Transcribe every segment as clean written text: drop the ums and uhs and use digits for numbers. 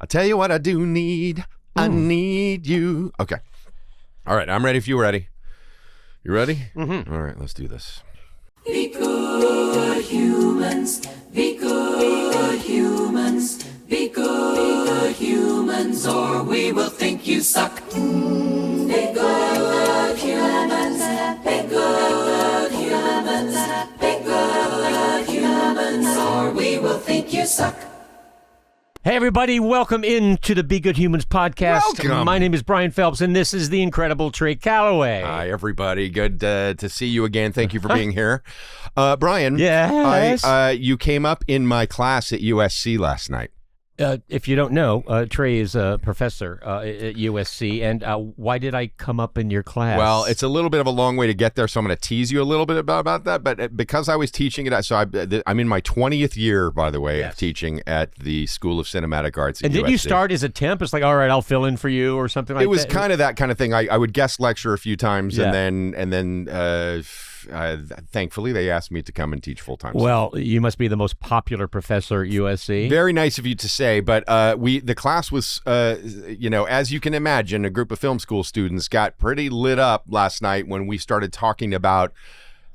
I'll tell you what I do need. I need you. Okay. All right, I'm ready if you're ready. You ready? Mm-hmm. All right, let's do this. Be good humans, be good humans, be good humans, or we will think you suck. Be good humans, be good humans, be good humans, or we will think you suck. Hey, everybody, welcome into the Be Good Humans podcast. Welcome. My name is Brian Phelps, and this is the incredible Trey Calloway. Hi, everybody. Good to see you again. Thank you for being here. Brian, Yes? you came up in my class at USC last night. If you don't know, Trey is a professor at USC, and why did I come up in your class? Well, it's a little bit of a long way to get there, so I'm going to tease you a little bit about that. But because I was teaching it, so I'm in my 20th year, by the way, of teaching at the School of Cinematic Arts at And did USC. you start as a temp? It's like, all right, I'll fill in for you or something like that? It was kind of that kind of thing. I would guest lecture a few times, Yeah. and then thankfully they asked me to come and teach full time. Well, you must be the most popular professor at USC. Very nice of you to say, but the class was, as you can imagine, a group of film school students got pretty lit up last night when we started talking about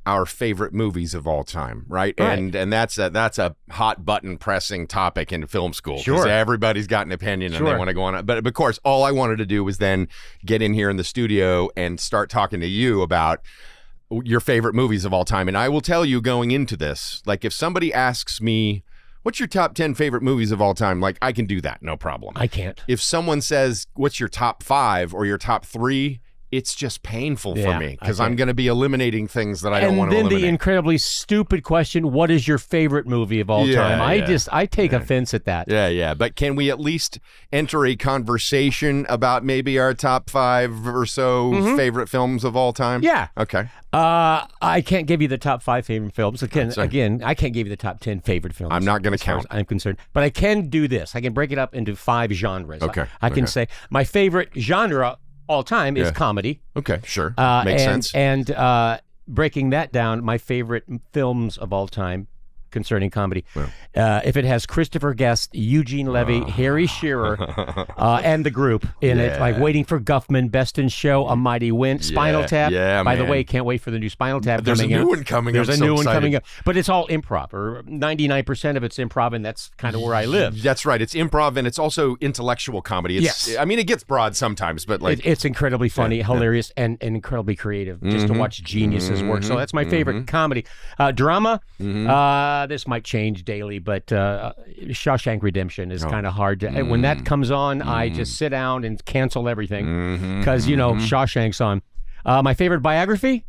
our favorite movies of all time, right? Right. And that's a hot button pressing topic in film school. 'Cause Sure. everybody's got an opinion and Sure. they want to go on. But of course, all I wanted to do was then get in here in the studio and start talking to you about your favorite movies of all time. And I will tell you going into this, like if somebody asks me, what's your top 10 favorite movies of all time? Like I can do that, no problem. I can't. If someone says, what's your top 5 or your top 3, it's just painful for Yeah, me because I I'm can't. going to be eliminating things that I don't And want to then eliminate. the incredibly stupid question, what is your favorite movie of all Yeah, time? yeah. I take offense at that. Yeah. But can we at least enter a conversation about maybe our top 5 or so favorite films of all time? Yeah. Okay. I can't give you the top 5 favorite films. That's right. Again, I can't give you the top 10 favorite films. I'm not going to as far count. as I'm concerned. But I can do this. I can break it up into 5 genres. Okay, I can okay. say my favorite genre all time is Yeah. comedy. Okay, sure. Makes sense. And breaking that down, my favorite films of all time concerning comedy. If it has Christopher Guest, Eugene Levy, Harry Shearer, and the group in it, like Waiting for Guffman, Best in Show, A Mighty Wind, Spinal Tap. Yeah, By the man. way, can't wait for the new Spinal Tap There's a coming new out. one coming There's up. a So new one excited. coming up. But it's all improv, or 99% of it's improv, and that's kind of where I live. That's right. It's improv and it's also intellectual comedy. It's, Yes. I mean, it gets broad sometimes, but like It's incredibly funny, hilarious, and incredibly creative just to watch geniuses work. So that's my favorite comedy. Drama, this might change daily, but Shawshank Redemption is kind of hard to. When that comes on, I just sit down and cancel everything because, Shawshank's on. My favorite biography,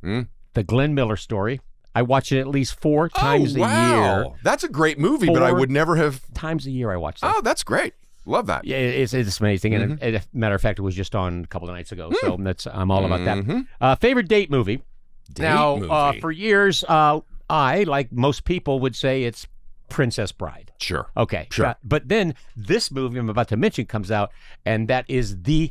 The Glenn Miller Story. I watch it at least 4 times a year. That's a great movie, but I 4 would never have. Times a year I watch that. Oh, that's great. Love that. Yeah, it's amazing. And as a matter of fact, it was just on a couple of nights ago. So I'm all about that. Favorite date movie. Movie. For years, I, like most people, would say it's Princess Bride. Sure. Okay. Sure. But then this movie I'm about to mention comes out, and that is the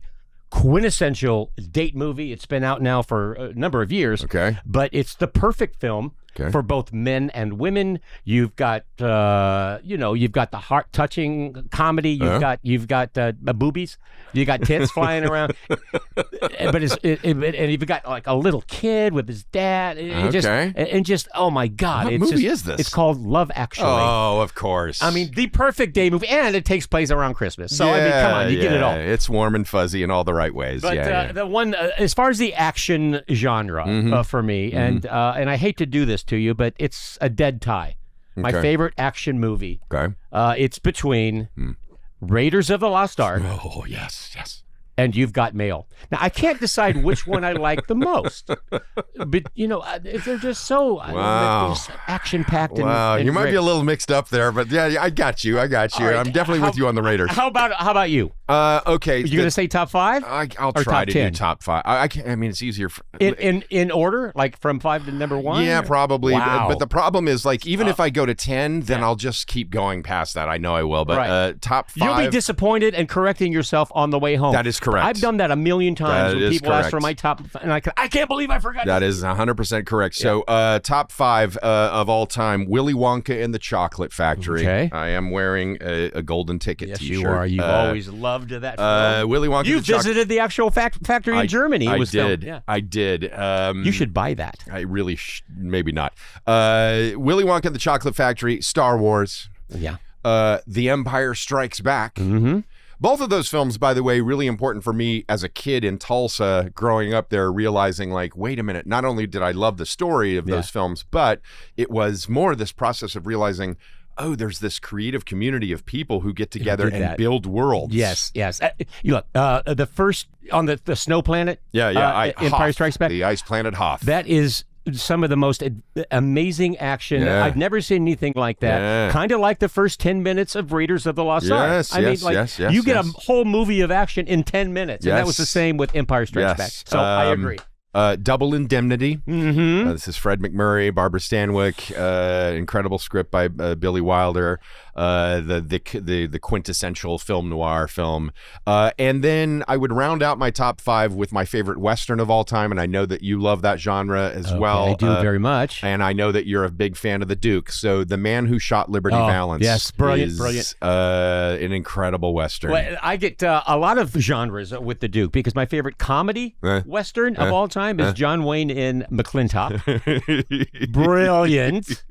quintessential date movie. It's been out now for a number of years. Okay. But it's the perfect film for both men and women. You've got, you've got the heart-touching comedy. You've got boobies. You got tits flying around. But and you've got like a little kid with his dad. Oh my God! What movie is this? It's called Love Actually. Oh, of course. I mean, the perfect day movie, and it takes place around Christmas. So I mean, come on, you get it all. It's warm and fuzzy in all the right ways. But the one, as far as the action genre for me, and I hate to do this to you, but it's a dead tie. My favorite action movie. Okay. It's between Raiders of the Lost Ark. Oh, yes. And You've Got Mail. Now, I can't decide which one I like the most, but they're just so action-packed. Wow, and you might great. be a little mixed up there, but yeah, I got you. All right, I'm definitely with you on the Raiders. How about you? Okay. You're going to say top 5? I'll try to do top 5. I can't, I mean, it's easier. In order, like from 5 to number 1? Yeah, probably. Wow. But the problem is, like, even if I go to 10, then I'll just keep going past that. I know I will. But top 5. You'll be disappointed and correcting yourself on the way home. That is correct. I've done that a million times when people ask for my top, and I can't believe I forgot. That is 100% correct. So top 5 of all time, Willy Wonka and the Chocolate Factory. Okay. I am wearing a golden ticket Yes, t-shirt. you are. You've always loved that film. Willy Wonka. You visited the actual factory in Germany. I was did. Filmed. Yeah. I did. You should buy that. I really maybe not. Willy Wonka and the Chocolate Factory, Star Wars. Yeah. The Empire Strikes Back. Mm-hmm. Both of those films, by the way, really important for me as a kid in Tulsa, growing up there, realizing, like, wait a minute, not only did I love the story of those films, but it was more this process of realizing, oh, there's this creative community of people who get together and build worlds. Yes. You look, the first on the snow planet. Empire Strikes Back. The ice planet Hoth. That is some of the most amazing action. I've never seen anything like that. Kind of like the first 10 minutes of Raiders of the Lost Ark. You get a whole movie of action in 10 minutes. And that was the same with Empire Strikes Back. So I agree. Double Indemnity. Mm-hmm. This is Fred McMurray, Barbara Stanwyck. Incredible script by Billy Wilder. The quintessential film noir film. And then I would round out my top 5 with my favorite Western of all time, and I know that you love that genre as well. I do very much. And I know that you're a big fan of The Duke. So The Man Who Shot Liberty Valance. Yes, brilliant. An incredible Western. Well, I get a lot of genres with The Duke because my favorite comedy Western of all time is John Wayne in McClintock. Brilliant.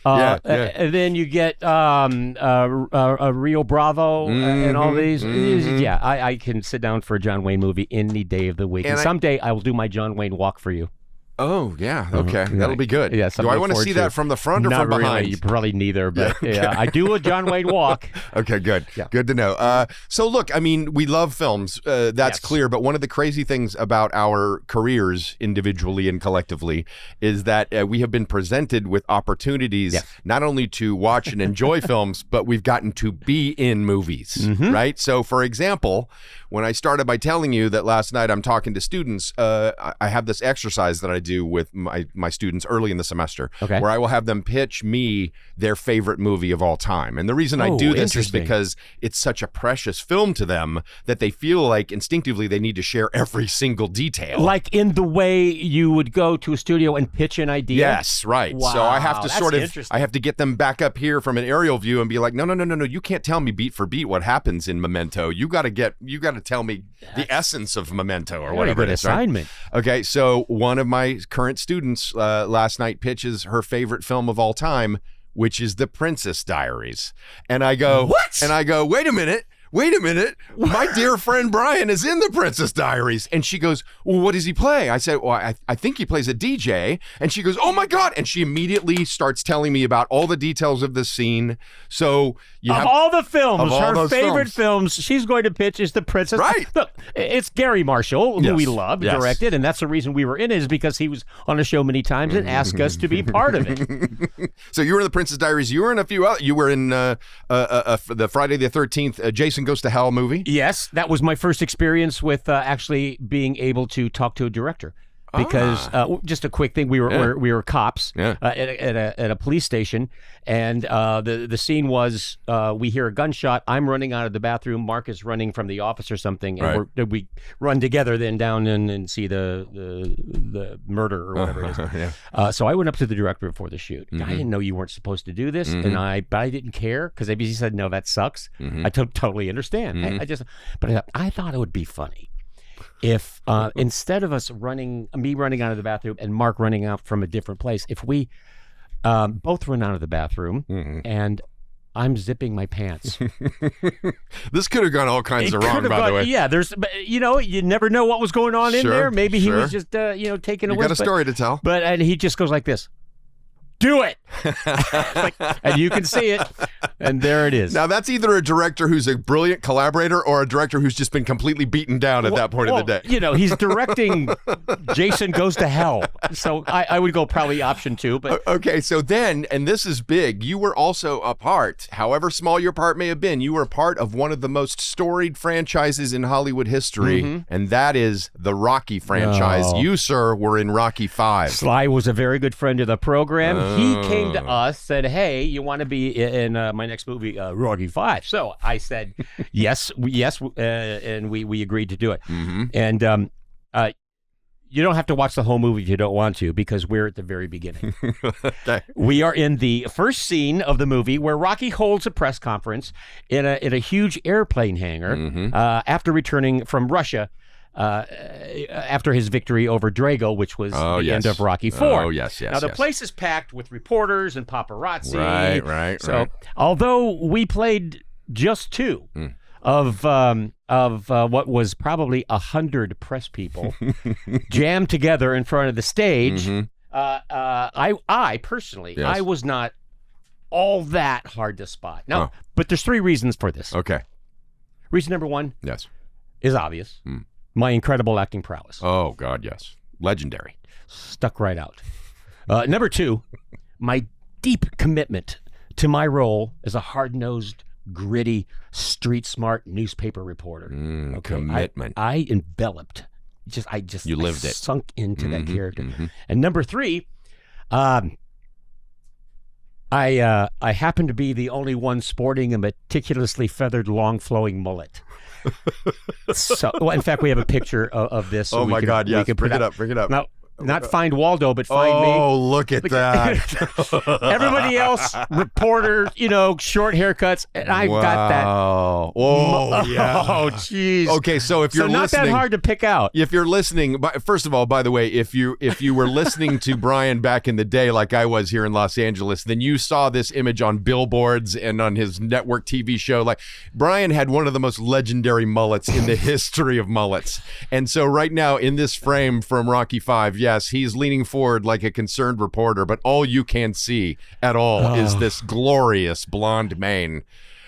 And then you get a Rio Bravo and all these. I can sit down for a John Wayne movie any day of the week. And someday I will do my John Wayne walk for you. Oh, yeah. Okay. That'll be good. Yeah, do I want to see that from the front or from behind? Really. Probably neither, but I do a John Wayne walk. Okay, good. Yeah. Good to know. So, look, I mean, we love films. That's clear. But one of the crazy things about our careers, individually and collectively, is that we have been presented with opportunities not only to watch and enjoy films, but we've gotten to be in movies, right? So, for example, when I started by telling you that last night I'm talking to students, I have this exercise that I do with my students early in the semester, where I will have them pitch me their favorite movie of all time. And the reason I do this is because it's such a precious film to them that they feel like instinctively they need to share every single detail. Like in the way you would go to a studio and pitch an idea? Yes, right. Wow, so I have to I have to get them back up here from an aerial view and be like, no, you can't tell me beat for beat what happens in Memento. You got to tell me the essence of Memento or whatever it is. Assignment. Right? Okay, so one of my current students last night pitches her favorite film of all time, which is The Princess Diaries. And I go, what? And I go, wait a minute. My dear friend Brian is in The Princess Diaries. And she goes, well, what does he play? I said, well, I think he plays a DJ. And she goes, oh my God. And she immediately starts telling me about all the details of the scene. So all the films, her favorite films she's going to pitch is The Princess. Right. Look, it's Gary Marshall, who we love, directed. And that's the reason we were in it, is because he was on the show many times and asked us to be part of it. So you were in The Princess Diaries. You were in a few other, you were in the Friday the 13th, Jason Goes to Hell movie. Yes, that was my first experience with actually being able to talk to a director. Because just a quick thing, we were cops at a police station, and the scene was we hear a gunshot. I'm running out of the bathroom. Mark is running from the office or something, and we run together then down and see the murder or whatever it is. So I went up to the director before the shoot. I didn't know you weren't supposed to do this, but I didn't care because he said no, that sucks. I totally understand. I thought it would be funny if instead of me running out of the bathroom and Mark running out from a different place, if we both run out of the bathroom and I'm zipping my pants. This could have gone all kinds of wrong, by the way. Yeah, you never know what was going on in there. Maybe he was just taking a whiff. You got a story to tell. And he just goes like this. do it. And you can see it, and there it is. Now, that's either a director who's a brilliant collaborator or a director who's just been completely beaten down at that point of the day. You know, he's directing Jason Goes to Hell. So I would go probably option 2. But okay, so then, and this is big, you were also a part, however small your part may have been, you were a part of one of the most storied franchises in Hollywood history, and that is the Rocky franchise. You, sir, were in Rocky 5. Sly was a very good friend of the program. He came to us, said, hey, you want to be in my next movie, Rocky 5? So I said, yes, and we agreed to do it. And you don't have to watch the whole movie if you don't want to, because we're at the very beginning. Okay. We are in the first scene of the movie where Rocky holds a press conference in a huge airplane hangar after returning from Russia. After his victory over Drago, which was the end of Rocky 4. Oh, yes. Now, the place is packed with reporters and paparazzi. Right. So, although we played just 2 of what was probably 100 press people jammed together in front of the stage, I personally, I was not all that hard to spot. Now, but there's 3 reasons for this. Okay. Reason number 1 is obvious. My incredible acting prowess. Oh, God, yes. Legendary. Stuck right out. Number 2, my deep commitment to my role as a hard-nosed, gritty, street-smart newspaper reporter. Commitment. I enveloped. I lived it. Sunk into that character. And number 3, I happen to be the only one sporting a meticulously feathered, long, flowing mullet. So, well, in fact, we have a picture of this. So my God, yes. Bring it up. Now, not Find Waldo, but Find Me. Oh, look at that. Everybody else, reporter, short haircuts, and I've got that. Oh, yeah. Oh, jeez. Okay, so if you're not listening, that hard to pick out. If you're listening, first of all, by the way, if you were listening to Brian back in the day, like I was here in Los Angeles, then you saw this image on billboards and on his network TV show. Like, Brian had one of the most legendary mullets in the history of mullets. And so right now in this frame from Rocky 5, yes, he's leaning forward like a concerned reporter, but all you can see at all is this glorious blonde mane.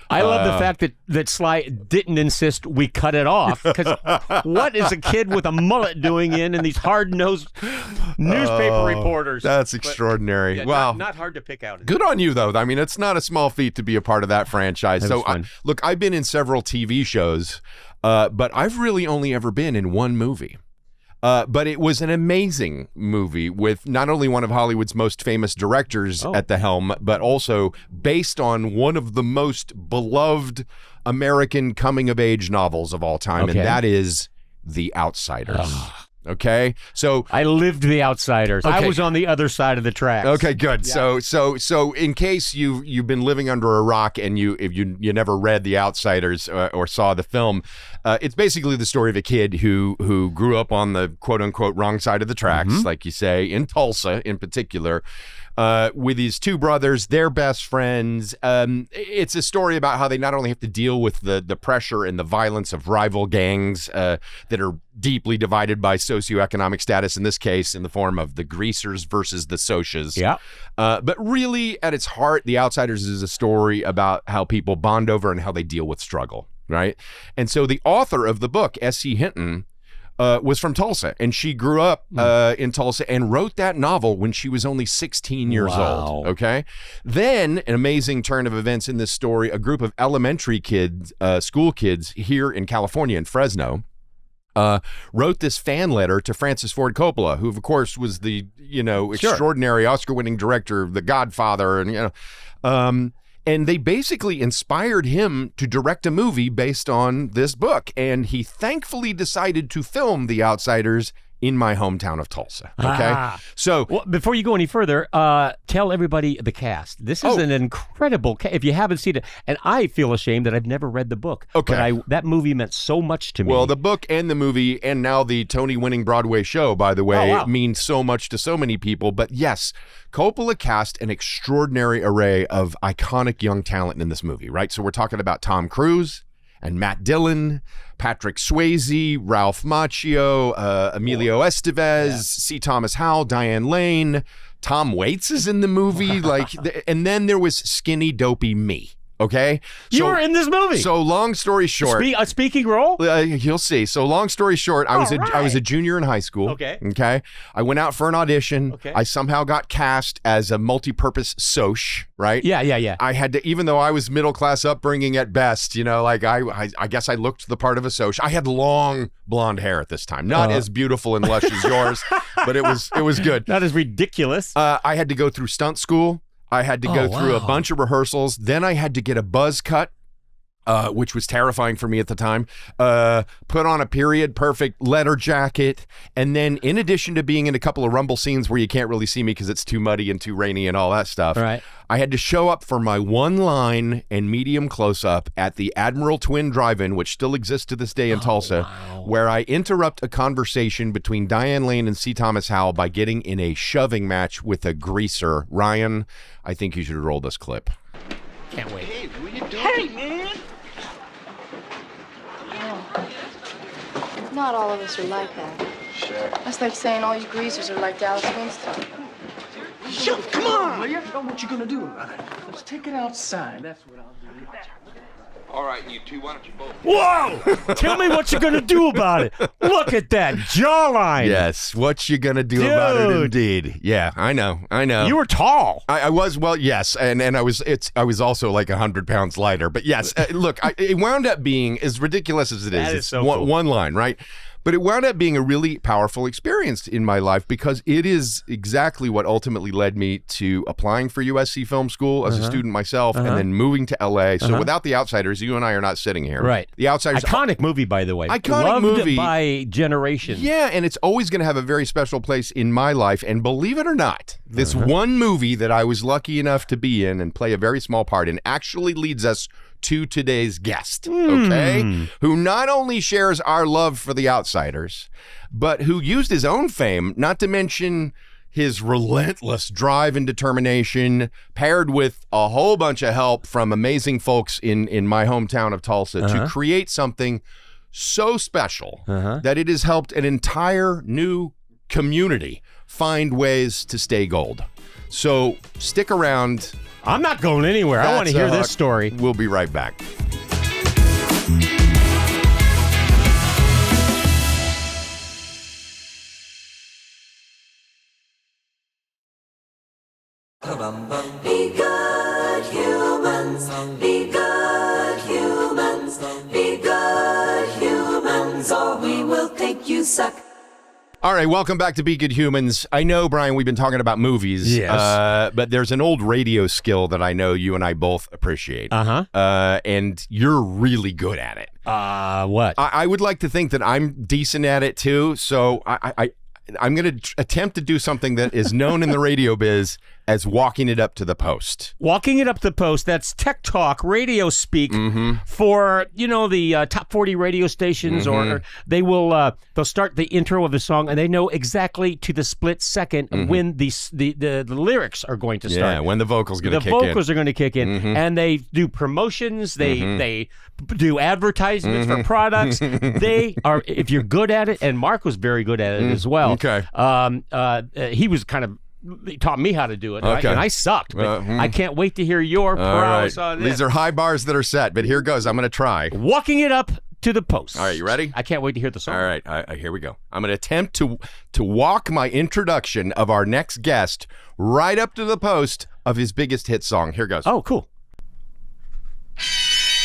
I love the fact that Sly didn't insist we cut it off, because what is a kid with a mullet doing in these hard-nosed newspaper reporters? That's extraordinary. Yeah, wow. Not hard to pick out. Good on you, though. I mean, it's not a small feat to be a part of that franchise. That was fun. Look, I've been in several TV shows, but I've really only ever been in one movie. But it was an amazing movie with not only one of Hollywood's most famous directors at the helm, but also based on one of the most beloved American coming-of-age novels of all time, and that is The Outsiders. Okay, so I lived The Outsiders. Okay. I was on the other side of the tracks. Okay, good. Yeah. So in case you've been living under a rock and you never read The Outsiders or saw the film, it's basically the story of a kid who grew up on the quote unquote wrong side of the tracks, like you say, in Tulsa in particular. With his 2 brothers, they're best friends. It's a story about how they not only have to deal with the pressure and the violence of rival gangs that are deeply divided by socioeconomic status, in this case, in the form of the Greasers versus the Socs. Yeah. But really, at its heart, The Outsiders is a story about how people bond over and how they deal with struggle, right? And so the author of the book, S.C. Hinton, was from Tulsa, and she grew up in Tulsa and wrote that novel when she was only 16 years old. Okay, then an amazing turn of events in this story: a group of elementary kids, school kids here in California, in Fresno, wrote this fan letter to Francis Ford Coppola, who of course was the extraordinary Oscar-winning director of The Godfather, and and they basically inspired him to direct a movie based on this book. And he thankfully decided to film The Outsiders in my hometown of Tulsa. Okay. So before you go any further, tell everybody the cast. This is an incredible cast. If you haven't seen it, and I feel ashamed that I've never read the book. Okay. But that movie meant so much to me. Well, the book and the movie, and now the Tony-winning Broadway show, by the way, means so much to so many people. But yes, Coppola cast an extraordinary array of iconic young talent in this movie, right? So we're talking about Tom Cruise and Matt Dillon, Patrick Swayze, Ralph Macchio, Emilio Estevez, C. Thomas Howell, Diane Lane, Tom Waits is in the movie, and then there was skinny, dopey me. Okay, you were in this movie. So long story short, a speaking role. You'll see. So long story short, I was a junior in high school. Okay. Okay. I went out for an audition. Okay. I somehow got cast as a multi-purpose soch. Right. Yeah. I had to, even though I was middle class upbringing at best, I guess I looked the part of a soch. I had long blonde hair at this time, not as beautiful and lush as yours, but it was good. Not as ridiculous. I had to go through stunt school. I had to go through a bunch of rehearsals. Then I had to get a buzz cut, which was terrifying for me at the time. Put on a period perfect leather jacket. And then in addition to being in a couple of rumble scenes where you can't really see me because it's too muddy and too rainy and all that stuff, right. I had to show up for my one line and medium close-up at the Admiral Twin Drive-In, which still exists to this day in Tulsa, where I interrupt a conversation between Diane Lane and C. Thomas Howell by getting in a shoving match with a greaser. Ryan, I think you should roll this clip. Can't wait. Hey, what are you doing? Hey, man! Not all of us are like that. Sure. That's like saying all you greasers are like Dallas Winston. Shut, come on! You know what you're gonna do about it. Let's take it outside. That's what I'll do. All right, you two, why don't you both... Whoa! Tell me what you're gonna do about it. Look at that jawline. Yes, what you gonna do about it, indeed. Yeah, I know. You were tall. I was, well, yes, and I was also like 100 pounds lighter. But yes, look, it wound up being, as ridiculous as it is, That is so cool. one line, right? But it wound up being a really powerful experience in my life because it is exactly what ultimately led me to applying for USC Film School as a student myself and then moving to LA. So without The Outsiders, you and I are not sitting here. Right. The Outsiders. Iconic movie, by the way. Iconic Loved movie. by generations. Yeah, and it's always going to have a very special place in my life. And believe it or not, this one movie that I was lucky enough to be in and play a very small part in actually leads us to today's guest, okay? Who not only shares our love for The Outsiders, but who used his own fame, not to mention his relentless drive and determination, paired with a whole bunch of help from amazing folks in my hometown of Tulsa, to create something so special that it has helped an entire new community find ways to stay gold. So stick around. I'm not going anywhere. I want to hear this story. We'll be right back. Be good humans, be good humans, be good humans, or we will think you suck. All right, welcome back to Be Good Humans. I know, Brian, we've been talking about movies, but there's an old radio skill that I know you and I both appreciate. And you're really good at it. What? I would like to think that I'm decent at it too, so I'm going to attempt to do something that is known in the radio biz as walking it up to the post. Walking it up to the post, that's tech talk, radio speak for, the top 40 radio stations, or they will, they'll start the intro of the song and they know exactly to the split second when the lyrics are going to start. Yeah, when the vocal's going to kick in. The vocals are going to kick in, and they do promotions, they do advertisements for products. They are, if you're good at it, and Mark was very good at it as well. Okay. He was he taught me how to do it, right? Okay. And I sucked, but I can't wait to hear your prowess on this. These are high bars that are set, but here goes. I'm going to try. Walking it up to the post. All right, you ready? I can't wait to hear the song. All right, here we go. I'm going to attempt to walk my introduction of our next guest right up to the post of his biggest hit song. Here goes. Oh, cool.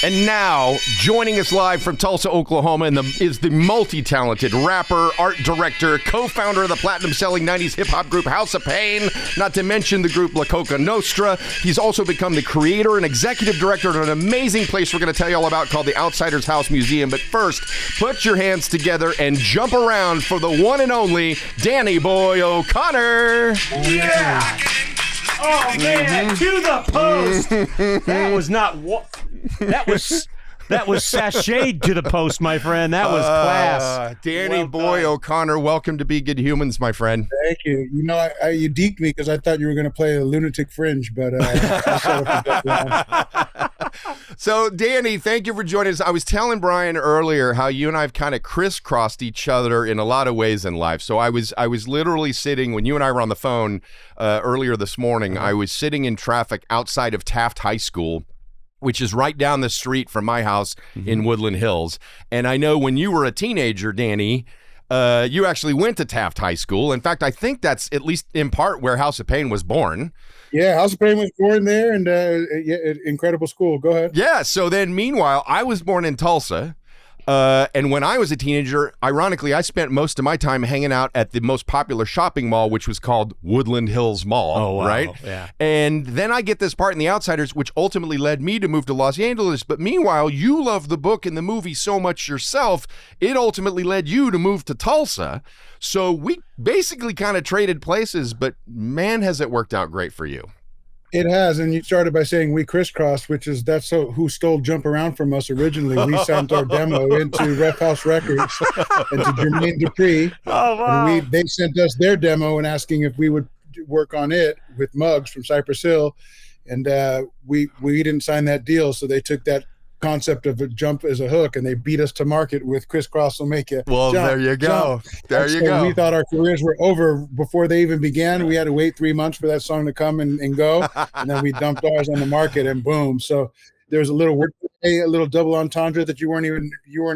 And now, joining us live from Tulsa, Oklahoma, is the multi-talented rapper, art director, co-founder of the platinum-selling 90s hip-hop group House of Pain, not to mention the group La Coca Nostra. He's also become the creator and executive director of an amazing place we're going to tell you all about called the Outsiders House Museum. But first, put your hands together and jump around for the one and only Danny Boy O'Connor. Yeah! Oh, man, to the post. That was not what... That was sashayed to the post, my friend. That was class. Danny Boy O'Connor, welcome to Be Good Humans, my friend. Thank you. You know, you deked me because I thought you were going to play a Lunatic Fringe, but I settled for that one. So, Danny, thank you for joining us. I was telling Brian earlier how you and I have kind of crisscrossed each other in a lot of ways in life. So I was literally sitting, when you and I were on the phone earlier this morning, I was sitting in traffic outside of Taft High School, which is right down the street from my house in Woodland Hills. And I know when you were a teenager, Danny, you actually went to Taft High School. In fact, I think that's at least in part where House of Pain was born. Yeah, House of Pain was born there, and incredible school. Go ahead. Yeah, so then meanwhile, I was born in Tulsa. And when I was a teenager, ironically, I spent most of my time hanging out at the most popular shopping mall, which was called Woodland Hills Mall. Oh, wow. Right? Yeah. And then I get this part in The Outsiders, which ultimately led me to move to Los Angeles. But meanwhile, you love the book and the movie so much yourself, it ultimately led you to move to Tulsa. So we basically kind of traded places, but man, has it worked out great for you. It has, and you started by saying we crisscrossed, that's who stole Jump Around from us originally. We sent our demo into Ref House Records and to Jermaine Dupri. Oh, wow. And they sent us their demo and asking if we would work on it with Muggs from Cypress Hill. And we didn't sign that deal, so they took that concept of a jump as a hook and they beat us to market with Crisscross Will Make You Well, jump, there you go. There you go. We thought our careers were over before they even began. We had to wait 3 months for that song to come and go, and then we dumped ours on the market and boom. So there's a little a little double entendre that you weren't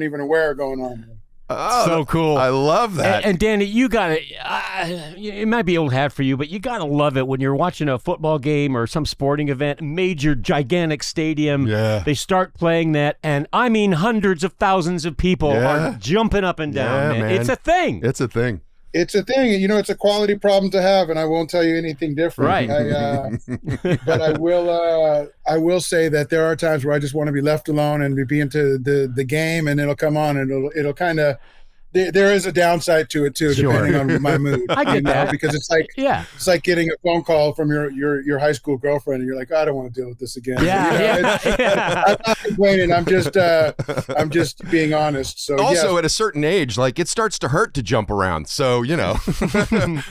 even aware of going on. Oh, so cool. I love that. And Danny, you got to, it might be old hat for you, but you got to love it when you're watching a football game or some sporting event, major, gigantic stadium. Yeah. They start playing that, and I mean hundreds of thousands of people are jumping up and down. Yeah, man. It's a thing. It's a thing. It's a thing. It's a quality problem to have, and I won't tell you anything different. Right. But I will say that there are times where I just want to be left alone and be into the game, and it'll come on, and it'll kind of. There is a downside to it too, depending on my mood. I get that, because it's like getting a phone call from your high school girlfriend, and you're like, I don't want to deal with this again. I'm not complaining. I'm just being honest. So also, at a certain age, like it starts to hurt to jump around. So I'm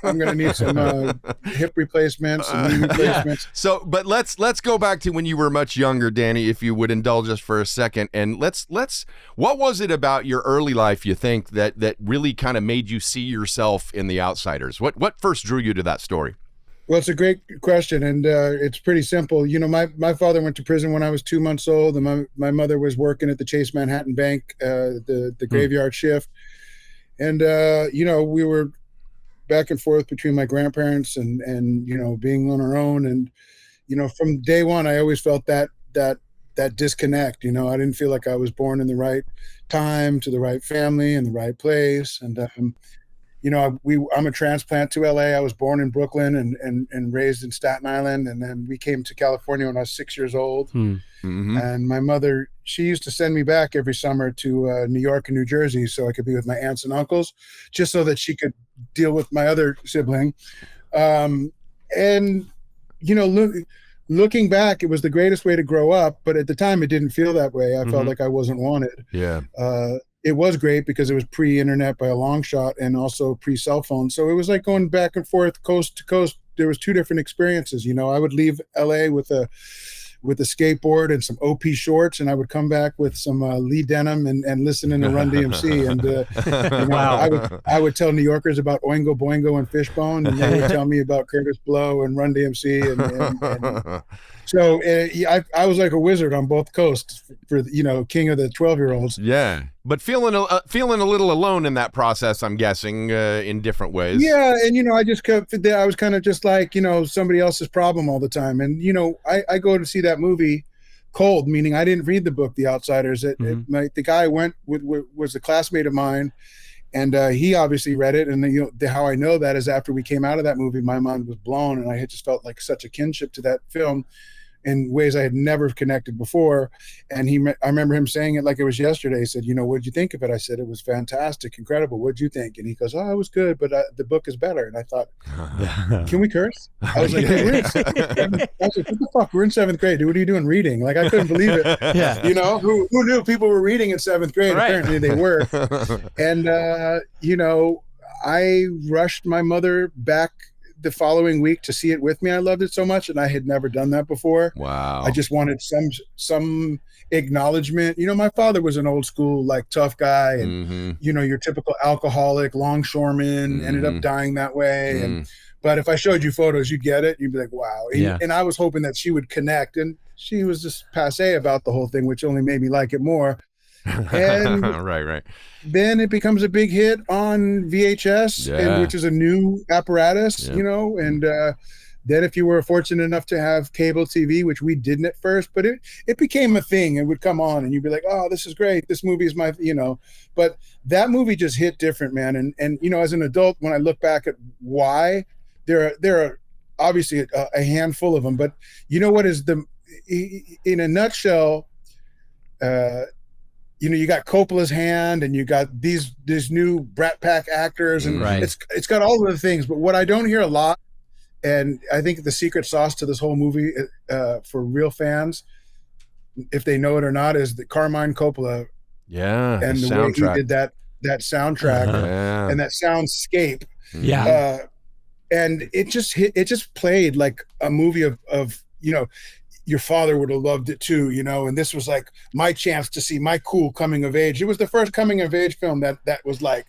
gonna need some hip replacements, some knee replacements. So, but let's go back to when you were much younger, Danny, if you would indulge us for a second, and let's. What was it about your early life you think that really kind of made you see yourself in The Outsiders? What first drew you to that story? Well, it's a great question, and it's pretty simple. My father went to prison when I was 2 months old, and my mother was working at the Chase Manhattan Bank, the graveyard shift. And, we were back and forth between my grandparents and being on our own. And, from day one, I always felt that disconnect. I didn't feel like I was born in the right time to the right family in the right place. And, I'm a transplant to LA. I was born in Brooklyn and raised in Staten Island. And then we came to California when I was 6 years old. Mm-hmm. And my mother, she used to send me back every summer to New York and New Jersey so I could be with my aunts and uncles, just so that she could deal with my other sibling. Looking back, it was the greatest way to grow up, but at the time it didn't feel that way. I felt like I wasn't wanted. Yeah. It was great because it was pre-internet by a long shot and also pre-cell phone. So it was like going back and forth coast to coast. There was two different experiences. I would leave LA with a skateboard and some OP shorts, and I would come back with some Lee Denim and listening to Run DMC. And Wow. I would tell New Yorkers about Oingo Boingo and Fishbone, and they would tell me about Curtis Blow and Run DMC. And so I was like a wizard on both coasts for king of the 12-year-olds. Yeah, but feeling a little alone in that process, I'm guessing, in different ways. Yeah, and I was kind of just like somebody else's problem all the time. And I go to see that movie cold, meaning I didn't read the book The Outsiders. The guy I went with was a classmate of mine, and he obviously read it. And how I know that is after we came out of that movie, my mind was blown, and I had just felt like such a kinship to that film in ways I had never connected before. And I remember him saying it like it was yesterday. He said, what'd you think of it? I said, it was fantastic, incredible. What'd you think? And he goes, oh, it was good, but the book is better. And I thought, can we curse? I was like, hey, what the fuck? We're in 7th grade. Dude, what are you doing reading? Like, I couldn't believe it. Yeah. Who knew people were reading in 7th grade? Right. Apparently they were. And, I rushed my mother back the following week to see it with me. I loved it so much, and I had never done that before. Wow. I just wanted some acknowledgement. You know, my father was an old school, like, tough guy, and you know, your typical alcoholic, longshoreman, ended up dying that way. And but if I showed you photos, you'd get it. You'd be like, wow. And I was hoping that she would connect, and she was just passé about the whole thing, which only made me like it more. And right. Then it becomes a big hit on VHS, which is a new apparatus, you know, and then if you were fortunate enough to have cable TV, which we didn't at first, but it became a thing. It would come on and you'd be like, oh, this is great. This movie is my, you know, but that movie just hit different, man. And you know, as an adult, when I look back at why, there are obviously a handful of them, but you know what is in a nutshell, you know, you got Coppola's hand, and you got these new Brat Pack actors, and it's got all of the things. But what I don't hear a lot, and I think the secret sauce to this whole movie, for real fans, if they know it or not, is that Carmine Coppola, and the way he did that soundtrack and that soundscape, and it just played like a movie of you know. Your father would have loved it too, you know, and this was like my chance to see my cool coming of age. It was the first coming of age film that was like,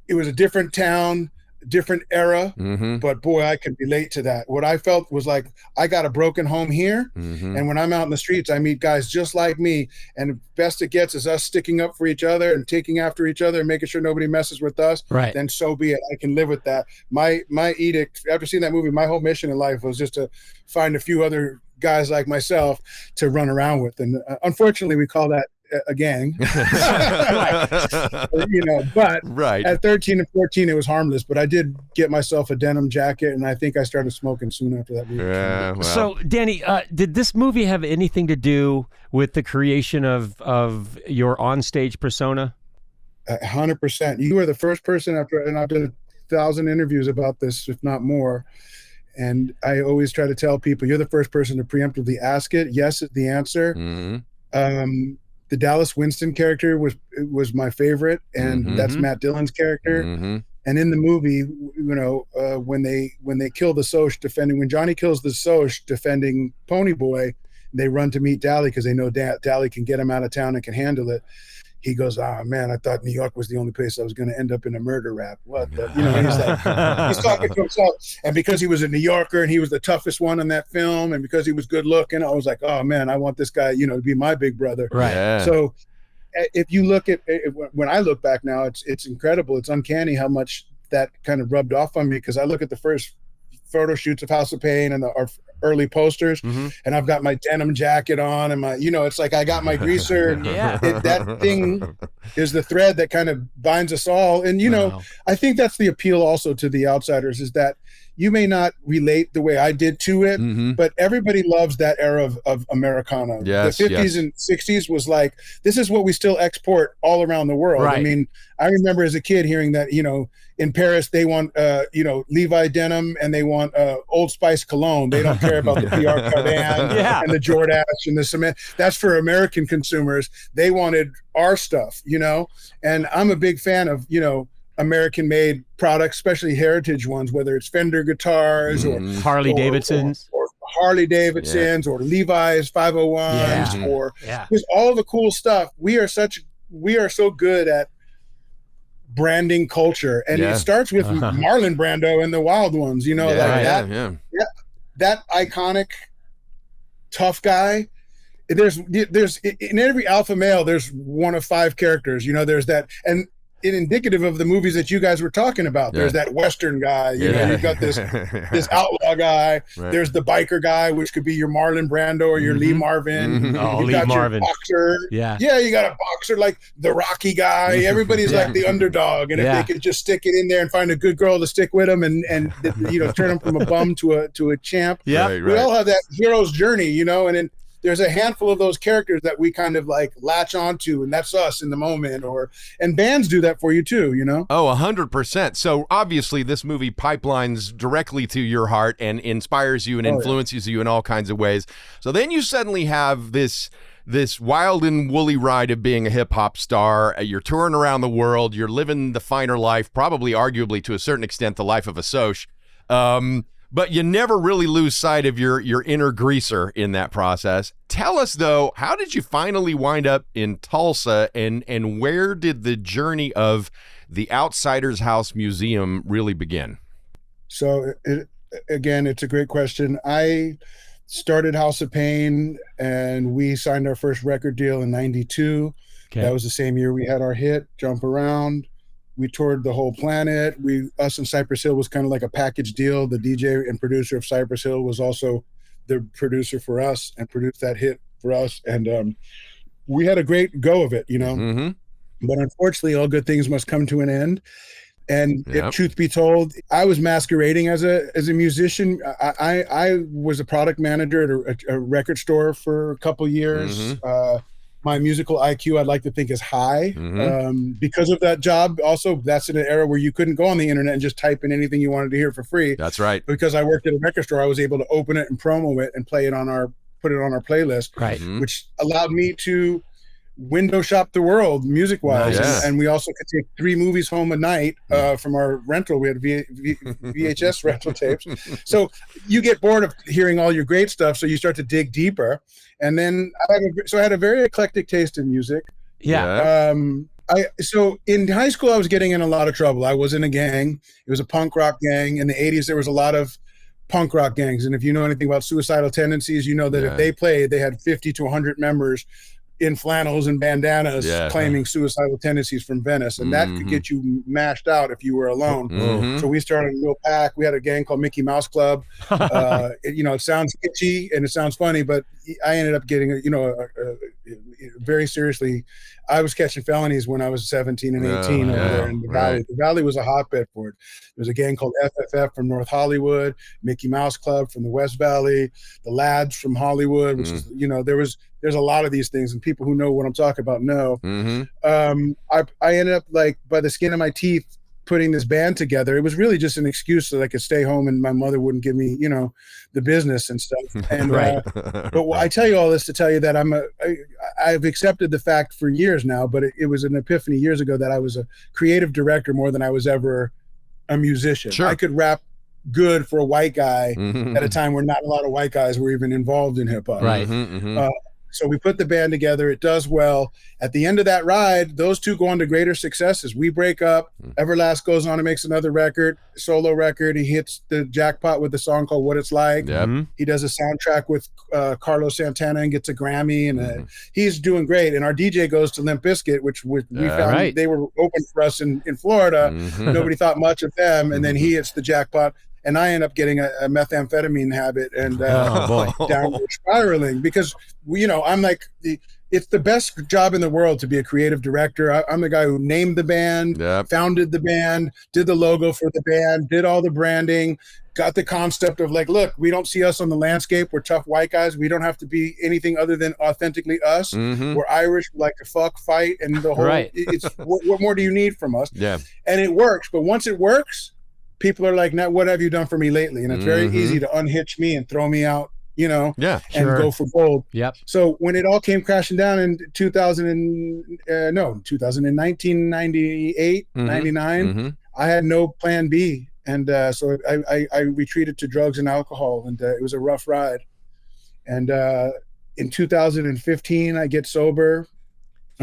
it was a different town, different era, but boy, I could relate to that. What I felt was like, I got a broken home here, and when I'm out in the streets, I meet guys just like me, and the best it gets is us sticking up for each other and taking after each other and making sure nobody messes with us. Then so be it. I can live with that. My edict after seeing that movie, my whole mission in life was just to find a few other guys like myself to run around with, and unfortunately we call that a gang. You know, but at 13 and 14 it was harmless, but I did get myself a denim jacket, and I think I started smoking soon after that movie. So Danny, did this movie have anything to do with the creation of your onstage persona? 100%. You were the first person and I've done 1,000 interviews about this, if not more. And I always try to tell people, you're the first person to preemptively ask it. Yes is the answer. The Dallas Winston character was my favorite, and that's Matt Dillon's character. And in the movie, you know, when they kill the Soch when Johnny kills the Soch defending Pony Boy, they run to meet Dally because they know Dally can get him out of town and can handle it. He goes, man, I thought New York was the only place I was going to end up in a murder rap. What the, you know, he's like, he's talking to himself. And because he was a New Yorker and he was the toughest one in that film, and because he was good looking, I was like, oh man, I want this guy, you know, to be my big brother. So if you look at when I look back now, it's incredible. It's uncanny how much that kind of rubbed off on me, because I look at the first photo shoots of House of Pain and our early posters, and I've got my denim jacket on, and my, you know, it's like I got my greaser. That thing is the thread that kind of binds us all. And you know, I think that's the appeal also to the outsiders, is that you may not relate the way I did to it, but everybody loves that era of Americana. The 50s and 60s was like, this is what we still export all around the world. I mean, I remember as a kid hearing that, you know, in Paris, they want, you know, Levi denim, and they want Old Spice cologne. They don't care about the Pierre Cardin and the Jordache and the cement. That's for American consumers. They wanted our stuff, you know, and I'm a big fan of, you know, American-made products, especially heritage ones, whether it's Fender guitars or Harley Davidsons, or Levi's 501s, or just all the cool stuff. We are so good at branding culture, and it starts with Marlon Brando and the Wild Ones, you know, that iconic tough guy. There's in every alpha male, there's one of 5 characters, you know, there's that, and indicative of the movies that you guys were talking about. There's that Western guy, you know, you've got this outlaw guy. There's the biker guy, which could be your Marlon Brando or your Lee Marvin. Lee Marvin. Your boxer. You got a boxer like the Rocky guy. Everybody's like the underdog, and if they could just stick it in there and find a good girl to stick with him, and you know, turn him from a bum to a champ. We all have that hero's journey, you know, and then there's a handful of those characters that we kind of like latch onto, and that's us in the moment. And bands do that for you too, you know? Oh, 100%. So obviously this movie pipelines directly to your heart and inspires you and influences you in all kinds of ways. So then you suddenly have this wild and woolly ride of being a hip hop star. You're touring around the world. You're living the finer life, probably arguably to a certain extent, the life of a Soch. But you never really lose sight of your inner greaser in that process. Tell us, though, how did you finally wind up in Tulsa, and where did the journey of the Outsiders House Museum really begin? So, again, it's a great question. I started House of Pain, and we signed our first record deal in '92. Okay. That was the same year we had our hit, Jump Around. We toured the whole planet. Us and Cypress Hill was kind of like a package deal. The DJ and producer of Cypress Hill was also the producer for us and produced that hit for us. And we had a great go of it, But unfortunately, all good things must come to an end. And if truth be told, I was masquerading as a musician. I was a product manager at a record store for a couple years. My musical IQ, I'd like to think, is high because of that job. Also, that's in an era where you couldn't go on the internet and just type in anything you wanted to hear for free. That's right. Because I worked at a record store, I was able to open it and promo it and put it on our playlist, right? Which allowed me to window shop the world music-wise. Nice. And we also could take 3 movies home a night from our rental. We had VHS rental tapes. So you get bored of hearing all your great stuff, so you start to dig deeper. And then I had a very eclectic taste in music. Yeah. So in high school, I was getting in a lot of trouble. I was in a gang. It was a punk rock gang. In the 80s, there was a lot of punk rock gangs. And if you know anything about suicidal tendencies, you know that if they played, they had 50 to 100 members in flannels and bandanas claiming suicidal tendencies from Venice. And that could get you mashed out if you were alone. So we started a little pack. We had a gang called Mickey Mouse Club. It sounds kitschy and it sounds funny, but I ended up getting, very seriously. I was catching felonies when I was 17 and 18 over there in the Valley. Right. The Valley was a hotbed for it. There was a gang called FFF from North Hollywood, Mickey Mouse Club from the West Valley, the Lads from Hollywood, which is, there's a lot of these things, and people who know what I'm talking about know. I ended up, like, by the skin of my teeth, putting this band together. It was really just an excuse so that I could stay home and my mother wouldn't give me, the business and stuff. And but I tell you all this to tell you that I've accepted the fact for years now, but it was an epiphany years ago that I was a creative director more than I was ever a musician. Sure. I could rap good for a white guy at a time where not a lot of white guys were even involved in hip hop. Right. So we put the band together. It does well. At the end of that ride, those two go on to greater successes. We break up. Everlast goes on and makes another record, solo record. He hits the jackpot with a song called What It's Like. He does a soundtrack with Carlos Santana and gets a Grammy. And he's doing great. And our DJ goes to Limp Bizkit, which we found they were open for us in Florida. Nobody thought much of them. And then he hits the jackpot. And I end up getting a methamphetamine habit and downward spiraling because, I'm like, it's the best job in the world to be a creative director. I'm the guy who named the band, founded the band, did the logo for the band, did all the branding, got the concept of like, look, we don't see us on the landscape. We're tough white guys. We don't have to be anything other than authentically us. We're Irish. We like to fuck, fight, and the whole, it's what more do you need from us? Yeah. And it works. But once it works, people are like, now what have you done for me lately? And it's very easy to unhitch me and throw me out, and go for gold. Yep. So when it all came crashing down in 1998, 99, I had no plan B. And so I retreated to drugs and alcohol, and it was a rough ride. And in 2015, I get sober.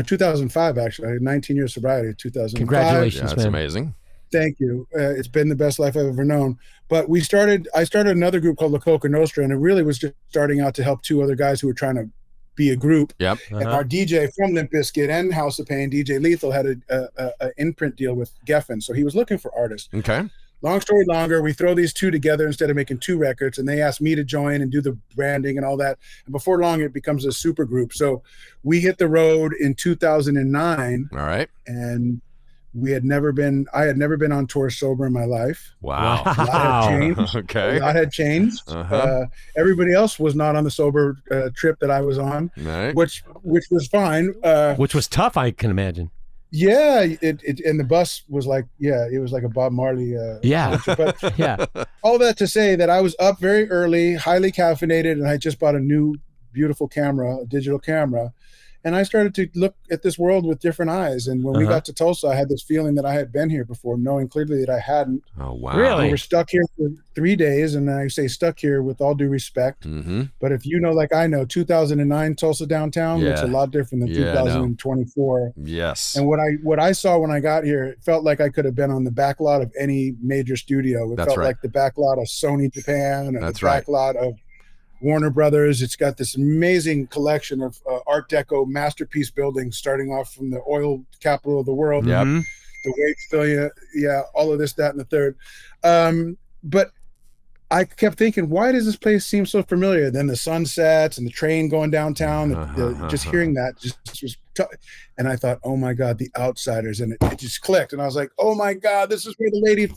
2005, actually. I had 19 years sobriety in 2005. Congratulations, that's amazing. Thank you. It's been the best life I've ever known. But I started another group called La Coca Nostra, and it really was just starting out to help 2 other guys who were trying to be a group. Yep. And our DJ from Limp Bizkit and House of Pain, DJ Lethal, had an imprint deal with Geffen, so he was looking for artists. Okay. Long story longer, we throw these 2 together instead of making 2 records, and they asked me to join and do the branding and all that. And before long, it becomes a super group. So we hit the road in 2009. All right. And I had never been on tour sober in my life. Wow. A lot had changed. Okay. A lot had changed. Everybody else was not on the sober trip that I was on, which was fine. Which was tough, I can imagine. Yeah, and the bus was like, it was like a Bob Marley. But all that to say that I was up very early, highly caffeinated, and I just bought a new beautiful camera, a digital camera. And I started to look at this world with different eyes. And when we got to Tulsa, I had this feeling that I had been here before, knowing clearly that I hadn't. Oh, wow. Really? We were stuck here for 3 days, and I say stuck here with all due respect. But if you know, like I know, 2009 Tulsa downtown looks a lot different than 2024. Yes. And what I saw when I got here, it felt like I could have been on the back lot of any major studio. It felt like the back lot of Sony Japan, or the back lot of Warner Brothers. It's got this amazing collection of Art Deco masterpiece buildings, starting off from the oil capital of the world, the Waits Pavilion, all of this, that, and the third. But I kept thinking, why does this place seem so familiar? Then the sunsets and the train going downtown, just hearing that just was and I thought, oh my God, The Outsiders. And it just clicked. And I was like, oh my God, this is where the lady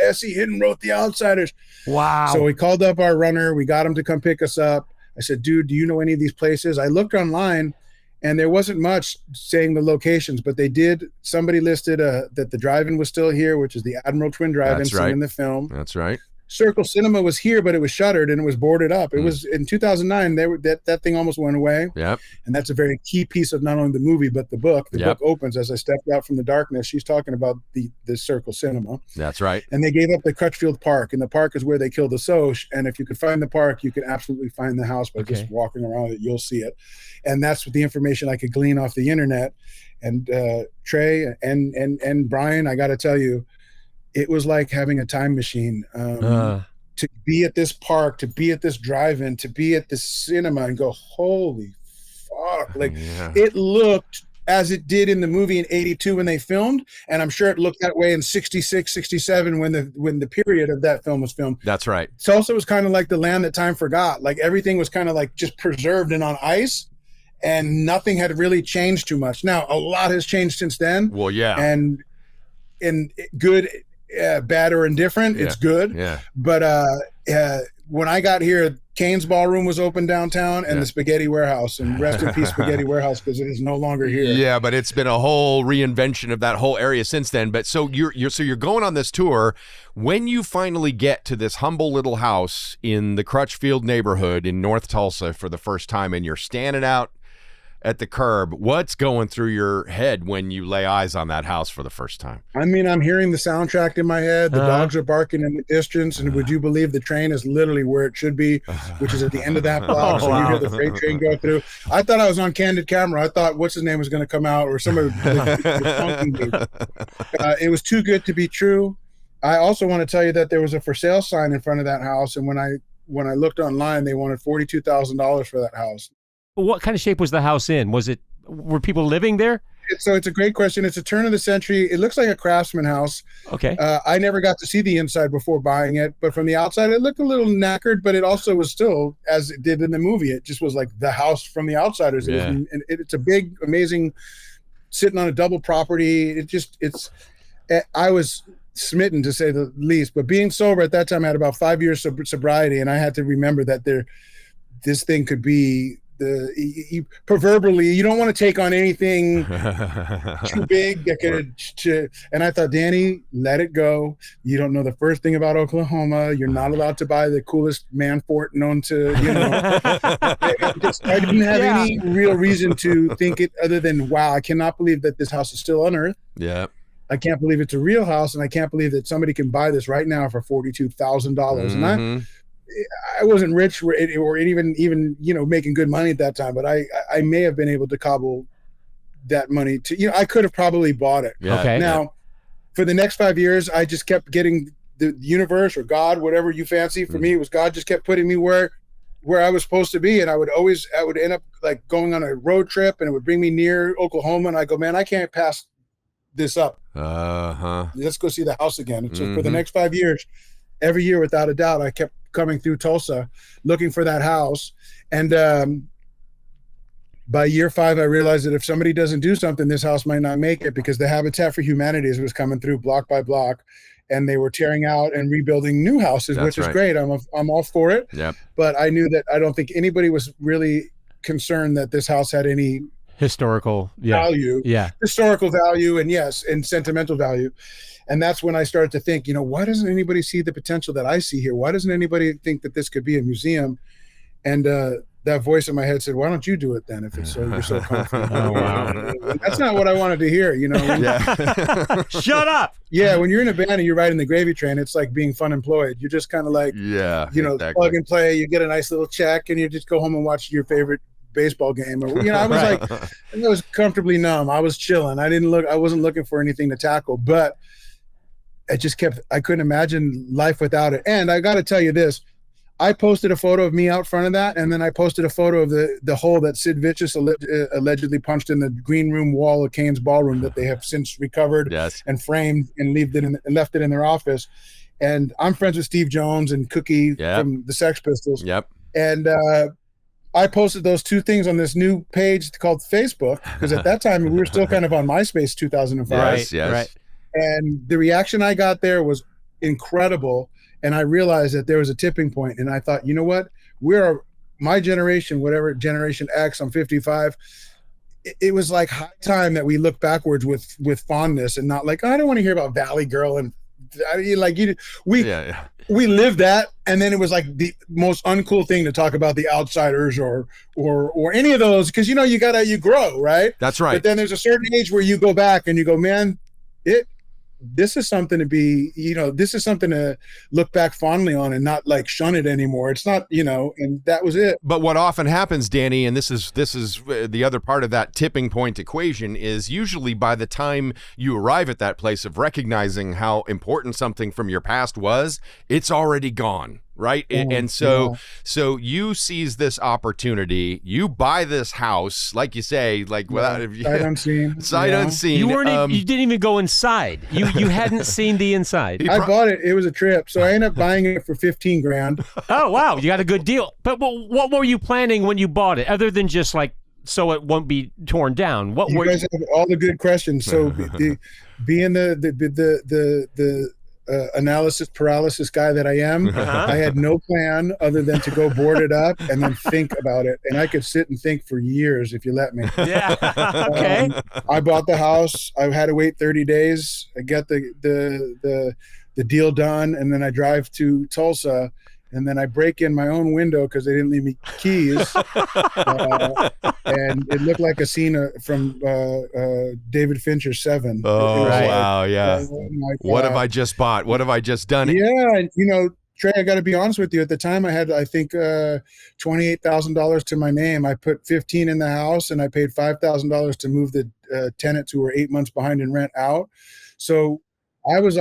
S.E. Hinton wrote The Outsiders. Wow. So we called up our runner. We got him to come pick us up. I said, dude, do you know any of these places? I looked online and there wasn't much saying the locations, but they did. Somebody listed that the drive-in was still here, which is the Admiral Twin Drive-in seen in the film. That's right. Circle Cinema was here, but it was shuttered and it was boarded up. It was in 2009. That thing almost went away. Yep. And that's a very key piece of not only the movie but the book. The book opens as I stepped out from the darkness. She's talking about the Circle Cinema. That's right. And they gave up the Crutchfield Park, and the park is where they killed the Soch. And if you could find the park, you could absolutely find the house by just walking around it. You'll see it. And that's the information I could glean off the internet. And Trey and Brian, I got to tell you, it was like having a time machine to be at this park, to be at this drive-in, to be at this cinema and go, holy fuck. Like it looked as it did in the movie in 82 when they filmed. And I'm sure it looked that way in 66, 67 when the period of that film was filmed. That's right. Tulsa was kind of like the land that time forgot. Like everything was kind of like just preserved and on ice. And nothing had really changed too much. Now, a lot has changed since then. Well, yeah. And good, bad or indifferent, it's good. Yeah. But when I got here, Kane's Ballroom was open downtown, and the Spaghetti Warehouse, and rest in peace Spaghetti Warehouse, because it is no longer here. Yeah, but it's been a whole reinvention of that whole area since then. But so you're going on this tour. When you finally get to this humble little house in the Crutchfield neighborhood in North Tulsa for the first time, and you're standing out at the curb, what's going through your head when you lay eyes on that house for the first time? I mean, I'm hearing the soundtrack in my head. The dogs are barking in the distance, and would you believe the train is literally where it should be, which is at the end of that block. So you hear the freight train go through. I thought I was on candid camera. I thought what's his name was going to come out, or somebody it was too good to be true. I also want to tell you that there was a for sale sign in front of that house, and when I looked online, they wanted $42,000 for that house. What kind of shape was the house in? Were people living there? So it's a great question. It's a turn of the century. It looks like a craftsman house. Okay. I never got to see the inside before buying it, but from the outside, it looked a little knackered, but it also was still, as it did in the movie, it just was like the house from The Outsiders. Yeah. It's a big, amazing, sitting on a double property. I was smitten, to say the least, but being sober at that time, I had about 5 years sobriety, and I had to remember that this thing could be proverbially, you don't want to take on anything too big that could. And I thought, Danny, let it go. You don't know the first thing about Oklahoma. You're not allowed to buy the coolest man fort known to. I didn't have any real reason to think it other than, wow, I cannot believe that this house is still on Earth. Yeah. I can't believe it's a real house, and I can't believe that somebody can buy this right now for $42,000. And I wasn't rich or even making good money at that time, but I may have been able to cobble that money to, I could have probably bought it. Yeah. Okay. Now, for the next 5 years, I just kept getting the universe or God, whatever you fancy. For me, it was God just kept putting me where I was supposed to be. And I would end up like going on a road trip, and it would bring me near Oklahoma. And I go, man, I can't pass this up. Let's go see the house again. And so for the next 5 years, every year, without a doubt, I kept coming through Tulsa looking for that house. And by year 5, I realized that if somebody doesn't do something, this house might not make it, because the Habitat for Humanity was coming through block by block, and they were tearing out and rebuilding new houses, which is great. I'm all for it. Yep. But I knew that I don't think anybody was really concerned that this house had any historical value, historical value, and sentimental value. And that's when I started to think, why doesn't anybody see the potential that I see here? Why doesn't anybody think that this could be a museum? And that voice in my head said, "Why don't you do it then? If it's you're so confident." Oh, wow. That's not what I wanted to hear. Yeah. Shut up. Yeah, when you're in a band and you're riding the gravy train, it's like being fun employed. You're just kind of like, Yeah. exactly. Plug and play. You get a nice little check, and you just go home and watch your favorite baseball game. Or I was like, I was comfortably numb. I was chilling. I wasn't looking for anything to tackle, but I couldn't imagine life without it. And I got to tell you this. I posted a photo of me out front of that, and then I posted a photo of the hole that Sid Vicious allegedly punched in the green room wall of Kane's ballroom that they have since recovered and framed and left it in their office. And I'm friends with Steve Jones and Cookie from the Sex Pistols. Yep. And I posted those two things on this new page called Facebook, because at that time we were still kind of on MySpace 2005. Yes. And the reaction I got there was incredible. And I realized that there was a tipping point, and I thought, you know what? My generation, whatever Generation X, I'm 55. It was like high time that we look backwards with fondness and not like, oh, I don't want to hear about Valley Girl and we lived that, and then it was like the most uncool thing to talk about the Outsiders or any of those, because you grow, right? That's right. But then there's a certain age where you go back and you go, man, this is something to be, this is something to look back fondly on and not like shun it anymore. It's not, and that was it. But what often happens, Danny, and this is the other part of that tipping point equation, is usually by the time you arrive at that place of recognizing how important something from your past was, it's already gone. Right. And so you seize this opportunity, you buy this house, like you say, like without sight unseen. You you didn't even go inside. You hadn't seen the inside. I bought it. It was a trip. So I ended up buying it for $15,000. Oh, wow. You got a good deal. But what were you planning when you bought it, other than just like, so it won't be torn down? You guys have all the good questions. So being the analysis paralysis guy that I am, I had no plan other than to go board it up and then think about it. And I could sit and think for years if you let me. Yeah. Okay. I bought the house. I had to wait 30 days. I got the deal done, and then I drive to Tulsa. And then I break in my own window because they didn't leave me keys. And it looked like a scene from David Fincher's Seven. Oh, wow. Yeah. What have I just bought? What have I just done? Yeah. Trey, I got to be honest with you. At the time, I had, I think, $28,000 to my name. I put $15,000 in the house, and I paid $5,000 to move the tenants who were 8 months behind in rent out. So I was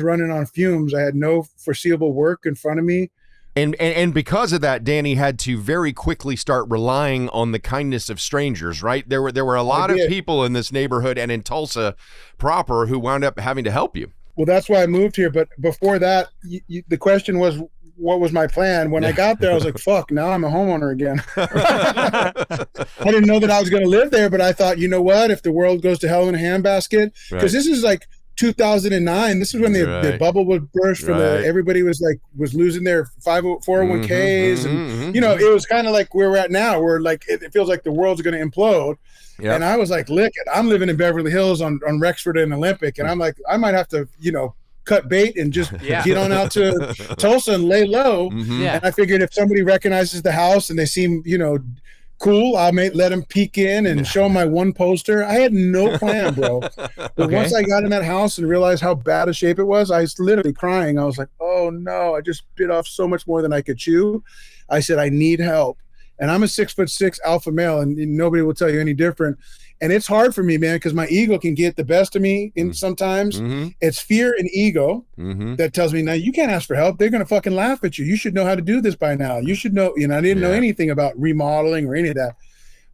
running on fumes. I had no foreseeable work in front of me. And because of that, Danny had to very quickly start relying on the kindness of strangers, right? There were a lot of people in this neighborhood and in Tulsa proper who wound up having to help you. Well, that's why I moved here. But before that, the question was, what was my plan? When I got there, I was like, fuck, now I'm a homeowner again. I didn't know that I was going to live there, but I thought, you know what? If the world goes to hell in a handbasket, because this is like 2009. This is when the bubble would burst from everybody was losing their 401ks. And, it was kind of like where we're at now, where like, it feels like the world's going to implode. Yep. And I was like, look, I'm living in Beverly Hills on Rexford and Olympic. And I'm like, I might have to, cut bait and just get on out to Tulsa and lay low. Mm-hmm. Yeah. And I figured if somebody recognizes the house and they seem, cool, I may let them peek in and show them my one poster. I had no plan, bro. But once I got in that house and realized how bad a shape it was, I was literally crying. I was like, oh no, I just bit off so much more than I could chew. I said, I need help. And I'm a 6'6" alpha male, and nobody will tell you any different. And it's hard for me, man, because my ego can get the best of me. And sometimes it's fear and ego that tells me, now you can't ask for help. They're going to fucking laugh at you. You should know how to do this by now. You should know, I didn't know anything about remodeling or any of that.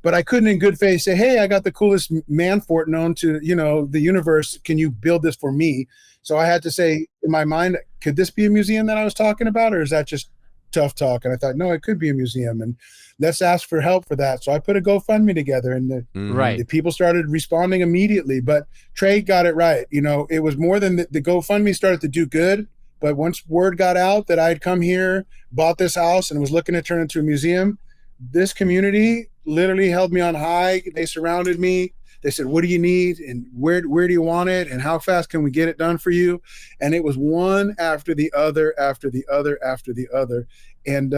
But I couldn't in good faith say, hey, I got the coolest man fort known to, the universe. Can you build this for me? So I had to say in my mind, could this be a museum that I was talking about? Or is that just tough talk? And I thought, no, it could be a museum. And let's ask for help for that. So I put a GoFundMe together, and the people started responding immediately. But Trey got it right. It was more than the GoFundMe started to do good. But once word got out that I had come here, bought this house, and was looking to turn it into a museum, this community literally held me on high. They surrounded me. They said, what do you need? And where do you want it? And how fast can we get it done for you? And it was one after the other, after the other, after the other. And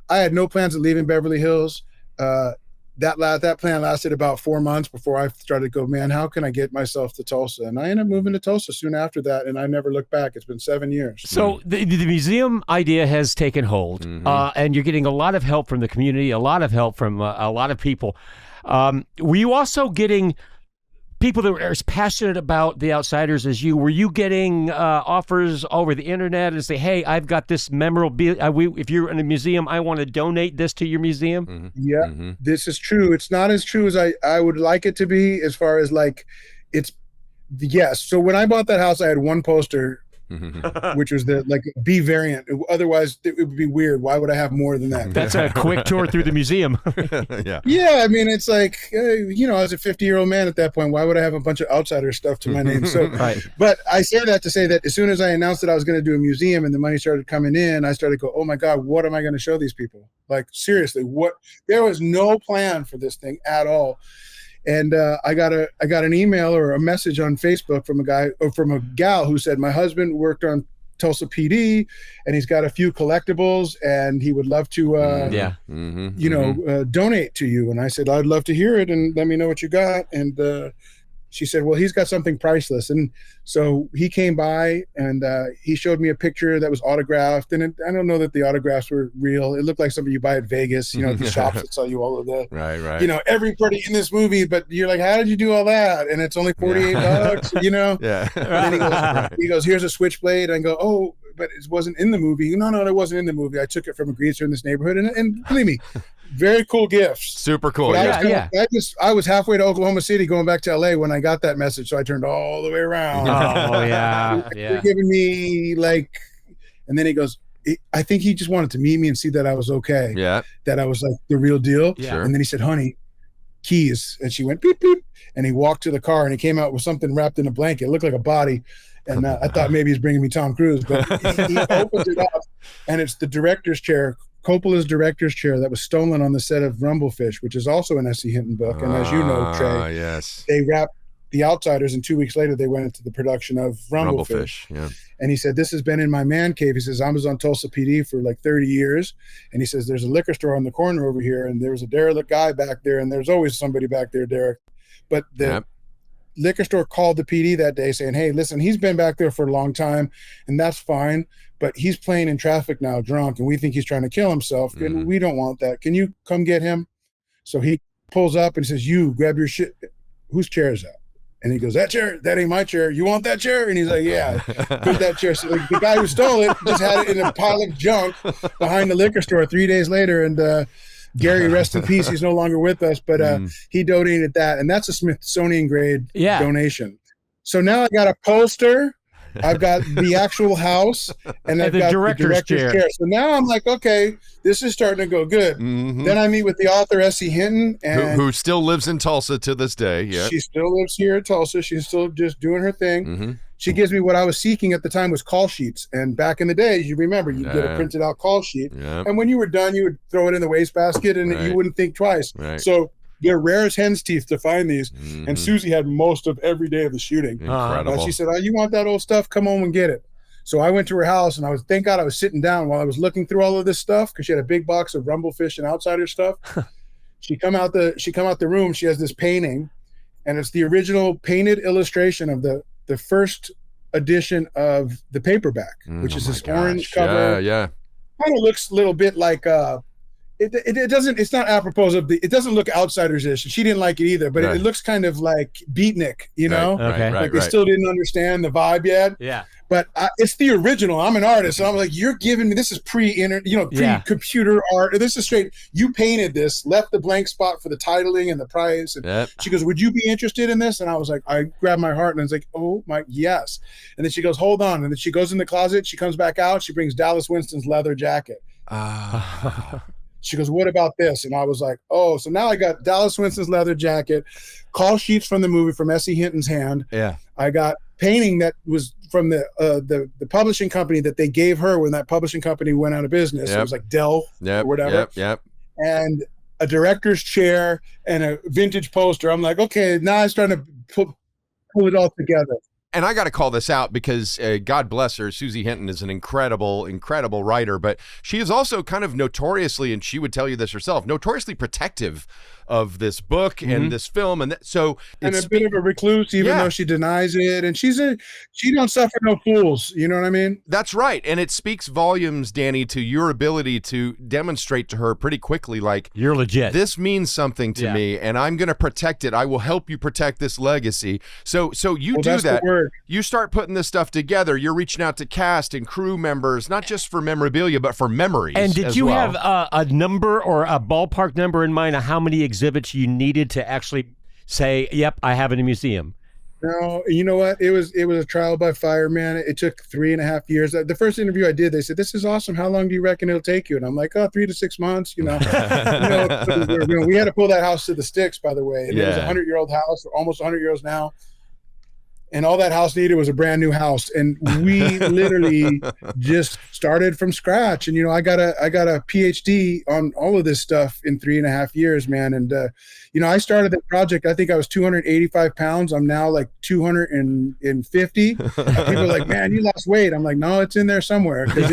I had no plans of leaving Beverly Hills. that plan lasted about 4 months before I started to go, man, how can I get myself to Tulsa? And I ended up moving to Tulsa soon after that, and I never looked back. It's been 7 years. So the museum idea has taken hold, and you're getting a lot of help from the community, a lot of help from a lot of people. Were you also getting people that were as passionate about The Outsiders as you? Were you getting offers over the internet and say, hey, I've got this memorabilia. If you're in a museum, I want to donate this to your museum? Yeah, this is true. It's not as true as I would like it to be, as far as like, it's, yes. So when I bought that house, I had one poster, which was the like B variant. Otherwise, it would be weird. Why would I have more than that? That's a quick tour through the museum. Yeah. I mean, it's like, as a 50-year-old man at that point, why would I have a bunch of outsider stuff to my name? So, Right. But I say that to say that as soon as I announced that I was going to do a museum and the money started coming in, I started to go, oh my God, what am I going to show these people? Like, seriously, what? There was no plan for this thing at all. And I got an email or a message on Facebook from a gal who said, my husband worked on Tulsa PD and he's got a few collectibles and he would love to donate to you. And I said, I'd love to hear it and let me know what you got. And she said, well, he's got something priceless. And so he came by and he showed me a picture that was autographed. And I don't know that the autographs were real. It looked like something you buy at Vegas, the shops that sell you all of the, right. Everybody in this movie, but you're like, how did you do all that? And it's only $48, Yeah. And then he goes, here's a switchblade. And I go, oh, but it wasn't in the movie. No, it wasn't in the movie. I took it from a greaser in this neighborhood. And believe me, very cool gifts. Super cool. I was halfway to Oklahoma City going back to LA when I got that message. So I turned all the way around. Oh, yeah. They're giving me and then he goes, I think he just wanted to meet me and see that I was okay. Yeah. That I was like the real deal. Yeah. Sure. And then he said, honey, keys. And she went beep, beep. And he walked to the car and he came out with something wrapped in a blanket. It looked like a body. And I thought maybe he's bringing me Tom Cruise, but he opens it up and it's the director's chair, Coppola's director's chair that was stolen on the set of Rumblefish, which is also an S.E. Hinton book. And as you know, Trey, yes, they wrapped The Outsiders and 2 weeks later they went into the production of Rumblefish. Yeah. And he said, this has been in my man cave. He says, I was on Tulsa PD for like 30 years. And he says, there's a liquor store on the corner over here. And there was a derelict guy back there. And there's always somebody back there, Derek. But the liquor store called the PD that day saying, hey, listen, he's been back there for a long time and that's fine, but he's playing in traffic now drunk and we think he's trying to kill himself and we don't want that. Can you come get him? So he pulls up and says, you grab your shit. Whose chair is that? And he goes, that chair, that ain't my chair. You want that chair? And he's like, yeah, put that chair. So the guy who stole it just had it in a pile of junk behind the liquor store 3 days later. And Gary, rest in peace. He's no longer with us, but he donated that. And that's a Smithsonian grade donation. So now I got a poster. I've got the actual house and I've got the director's chair. So now I'm like, okay, this is starting to go good. Then I meet with the author, S.E. Hinton. And who still lives in Tulsa to this day. Yeah. She still lives here in Tulsa. She's still just doing her thing. She gives me what I was seeking at the time was call sheets. And back in the day, you remember, you'd get a printed out call sheet. And when you were done, you would throw it in the wastebasket and you wouldn't think twice. So they're rare as hen's teeth to find these. And Susie had most of every day of the shooting. Incredible. She said, oh, you want that old stuff? Come home and get it. So I went to her house and thank God I was sitting down while I was looking through all of this stuff because she had a big box of Rumblefish and Outsider stuff. She come out the room. She has this painting and it's the original painted illustration of the first edition of the paperback, which is this orange cover. Yeah. Kind of looks a little bit like it doesn't, it's not apropos of it doesn't look outsiders-ish. She didn't like it either, but it looks kind of like beatnik, you know? Like they still didn't understand the vibe yet. Yeah. But it's the original. I'm an artist. So I'm like, you're giving me, this is pre-computer art. This is straight. You painted this, left the blank spot for the titling and the price. And she goes, would you be interested in this? And I was like, I grabbed my heart and I was like, oh my, yes. And then she goes, hold on. And then she goes in the closet. She comes back out. She brings Dallas Winston's leather jacket. She goes, what about this? And I was like, oh, so now I got Dallas Winston's leather jacket, call sheets from the movie from S.E. Hinton's hand. Yeah. I got painting that was from the publishing company that they gave her when that publishing company went out of business. It was like Dell or whatever. And a director's chair and a vintage poster. I'm like, okay, now I'm starting to pull it all together. And I got to call this out because God bless her, Susie Hinton is an incredible, incredible writer, but she is also kind of notoriously, and she would tell you this herself, notoriously protective of this book and this film, and and a bit of a recluse, even though she denies it, and she don't suffer no fools. You know what I mean? That's right, and it speaks volumes, Danny, to your ability to demonstrate to her pretty quickly, like, you're legit. This means something to me, and I'm going to protect it. I will help you protect this legacy. So you do that. You start putting this stuff together. You're reaching out to cast and crew members, not just for memorabilia, but for memories. And did you have a number or a ballpark number in mind of how many exhibits you needed to actually say, yep, I have it in a museum? No, you know what? It was a trial by fire, man. It took 3.5 years. The first interview I did, they said, "This is awesome. How long do you reckon it'll take you?" And I'm like, "Oh, 3 to 6 months." We had to pull that house to the sticks, by the way. And it was a 100-year-old house, almost 100 years now. And all that house needed was a brand new house. And we literally just started from scratch. And, I got a PhD on all of this stuff in 3.5 years, man. And, I started the project, I think I was 285 pounds. I'm now like 250. People are like, "Man, you lost weight." I'm like, "No, it's in there somewhere." Because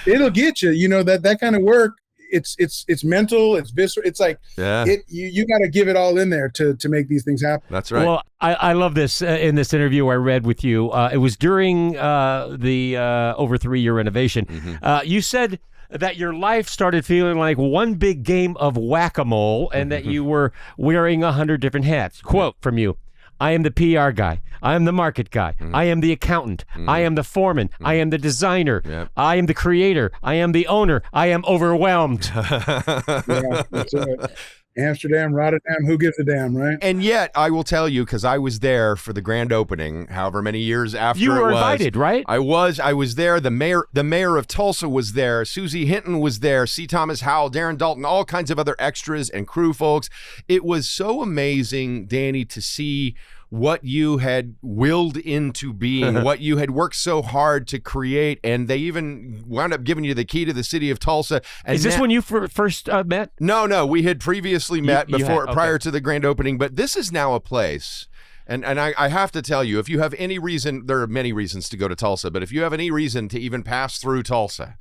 it'll get you, that kind of work. It's mental, it's visceral. It's like you got to give it all in there to make these things happen. That's right. Well, I love this in this interview I read with you. It was during the over 3-year renovation. You said that your life started feeling like one big game of whack-a-mole, and that you were wearing 100 different hats. Quote from you: "I am the PR guy. I am the market guy. I am the accountant. I am the foreman. I am the designer. I am the creator. I am the owner. I am overwhelmed." Yeah, that's it. Amsterdam, Rotterdam, who gives a damn, right? And yet, I will tell you, because I was there for the grand opening, however many years after you were it was. Invited, right? I was there. The mayor of Tulsa was there. Susie Hinton was there. C. Thomas Howell, Darren Dalton, all kinds of other extras and crew folks. It was so amazing, Danny, to see what you had willed into being, what you had worked so hard to create, and they even wound up giving you the key to the city of Tulsa. And is this when you first met? No, we had previously met prior to the grand opening, but this is now a place. And I have to tell you, if you have any reason, there are many reasons to go to Tulsa, but if you have any reason to even pass through Tulsa,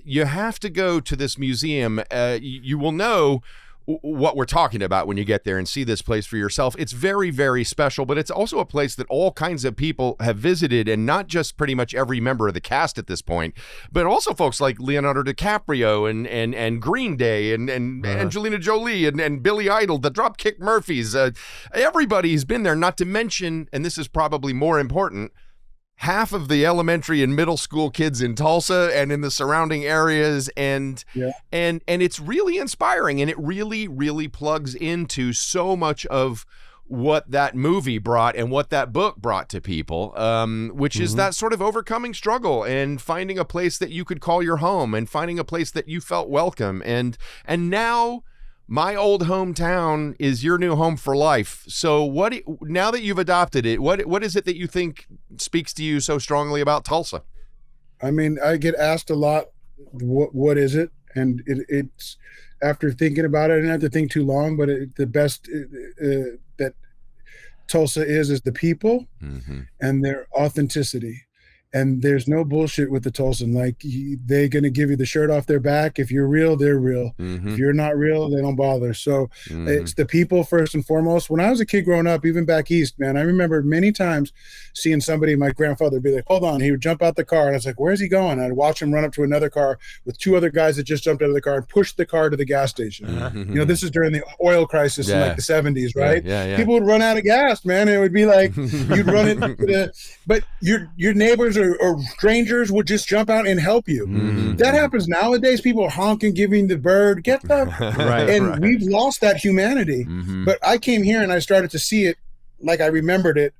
you have to go to this museum. You will know what we're talking about when you get there and see this place for yourself. It's very, very special, but it's also a place that all kinds of people have visited, and not just pretty much every member of the cast at this point, but also folks like Leonardo DiCaprio and Green Day and Angelina Jolie and Billy Idol, the Dropkick Murphys. Everybody's been there, not to mention, and this is probably more important, half of the elementary and middle school kids in Tulsa and in the surrounding areas, and it's really inspiring, and it really, really plugs into so much of what that movie brought and what that book brought to people, which is that sort of overcoming struggle and finding a place that you could call your home and finding a place that you felt welcome. And now my old hometown is your new home for life. So now that you've adopted it, what is it that you think speaks to you so strongly about Tulsa? I mean, I get asked a lot, what is it? And it's after thinking about it, I didn't have to think too long, but the best that Tulsa is the people and their authenticity. And there's no bullshit with the Tulsan. Like, they're going to give you the shirt off their back. If you're real, they're real. If you're not real, they don't bother. So it's the people first and foremost. When I was a kid growing up, even back east, man, I remember many times seeing somebody, my grandfather would be like, "Hold on." He would jump out the car. And I was like, "Where's he going?" I'd watch him run up to another car with 2 other guys that just jumped out of the car and pushed the car to the gas station. This is during the oil crisis in like the 70s, right? People would run out of gas, man. It would be like, you'd run it, but your neighbors or strangers would just jump out and help you. That happens nowadays. People are honking, giving the bird, get the and we've lost that humanity. But I came here and I started to see it like I remembered it,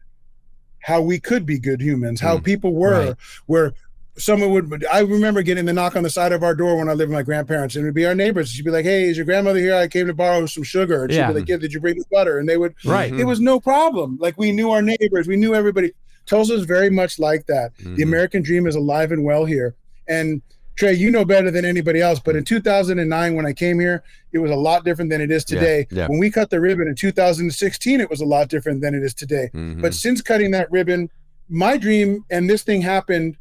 how we could be good humans, how people were, where someone would, I remember getting the knock on the side of our door when I lived with my grandparents, and it would be our neighbors. She'd be like, "Hey, is your grandmother here? I came to borrow some sugar." And she'd be like, "Yeah, did you bring the butter?" And they would, it was no problem. Like, we knew our neighbors, we knew everybody. Tulsa is very much like that. The American dream is alive and well here. And Trey, you know better than anybody else, but in 2009, when I came here, it was a lot different than it is today. Yeah. When we cut the ribbon in 2016, it was a lot different than it is today. But since cutting that ribbon, my dream, and this thing happened,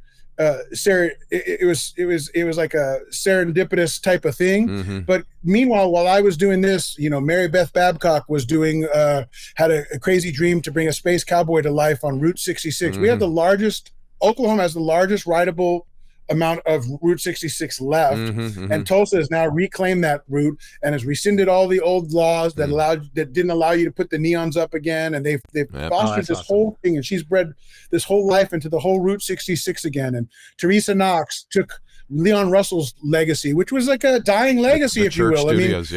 Sarah, it was like a serendipitous type of thing. But meanwhile, while I was doing this, Mary Beth Babcock was doing, had a crazy dream to bring a space cowboy to life on Route 66. We have Oklahoma has the largest rideable amount of Route 66 left, and Tulsa has now reclaimed that route and has rescinded all the old laws that didn't allow you to put the neons up again, and they've fostered this whole thing, and she's bred this whole life into the whole Route 66 again. And Teresa Knox took Leon Russell's legacy, which was like a dying legacy, if you will. Studios,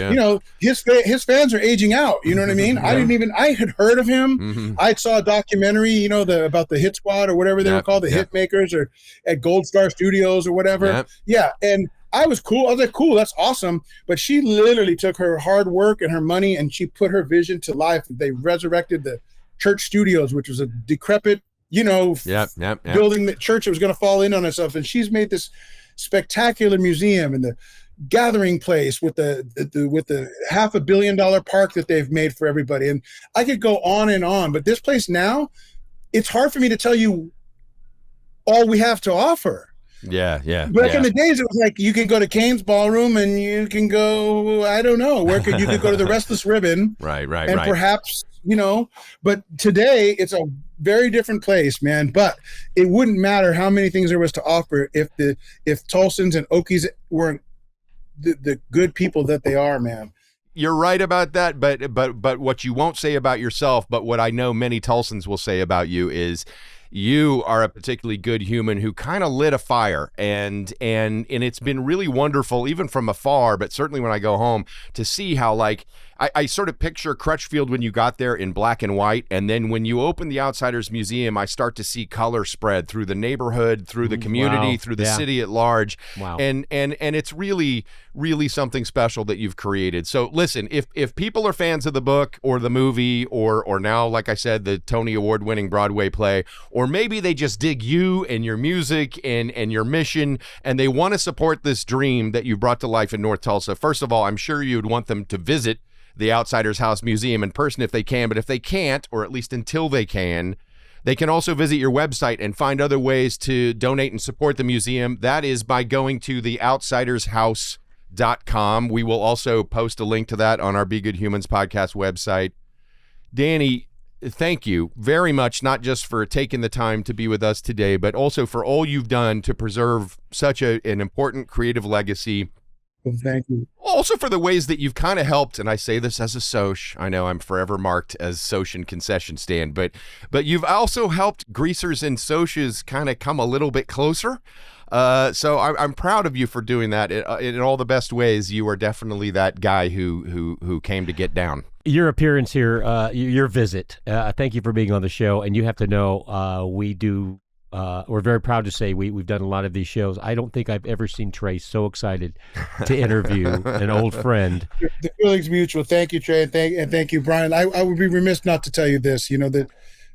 his fans are aging out. You know what I mean? I had heard of him. I saw a documentary, about the Hit Squad or whatever they were called, the Hit Makers, or at Gold Star Studios or whatever. Yeah. And I was cool. I was like, cool, that's awesome. But she literally took her hard work and her money and she put her vision to life. They resurrected the Church Studios, which was a decrepit, building, that church that was going to fall in on itself. And she's made this spectacular museum and the gathering place with the $500 million park that they've made for everybody. And I could go on and on, but this place now, it's hard for me to tell you all we have to offer. Back in the days, it was like you can go to Kane's Ballroom and you can go, I don't know, you could go to the Restless Ribbon. Right. Perhaps, but today it's a very different place, man. But it wouldn't matter how many things there was to offer if Tulsans and Okies weren't the good people that they are, man. You're right about that, but what you won't say about yourself, but what I know many Tulsans will say about you is you are a particularly good human who kind of lit a fire, and it's been really wonderful, even from afar, but certainly when I go home, to see how, like, I sort of picture Crutchfield when you got there in black and white, and then when you open the Outsiders Museum, I start to see color spread through the neighborhood, through the community, through the city at large. Wow. And it's really, really something special that you've created. So listen, if people are fans of the book or the movie or now, like I said, the Tony Award-winning Broadway play, or maybe they just dig you and your music and your mission, and they want to support this dream that you brought to life in North Tulsa, first of all, I'm sure you'd want them to visit the Outsiders House Museum in person if they can, but if they can't, or at least until they can also visit your website and find other ways to donate and support the museum. That is by going to theoutsidershouse.com. We will also post a link to that on our Be Good Humans podcast website. Danny, thank you very much, not just for taking the time to be with us today, but also for all you've done to preserve such an important creative legacy. Well, thank you. Also for the ways that you've kind of helped, and I say this as a Soch. I know I'm forever marked as Soch and concession stand, but you've also helped Greasers and Soches kind of come a little bit closer. So I'm proud of you for doing that in all the best ways. You are definitely that guy who came to get down. Your appearance here, your visit. Thank you for being on the show, and you have to know we do. We're very proud to say we've done a lot of these shows. I don't think I've ever seen Trey so excited to interview an old friend. The feeling's mutual. Thank you, Trey, and thank you, Brian. I would be remiss not to tell you this. That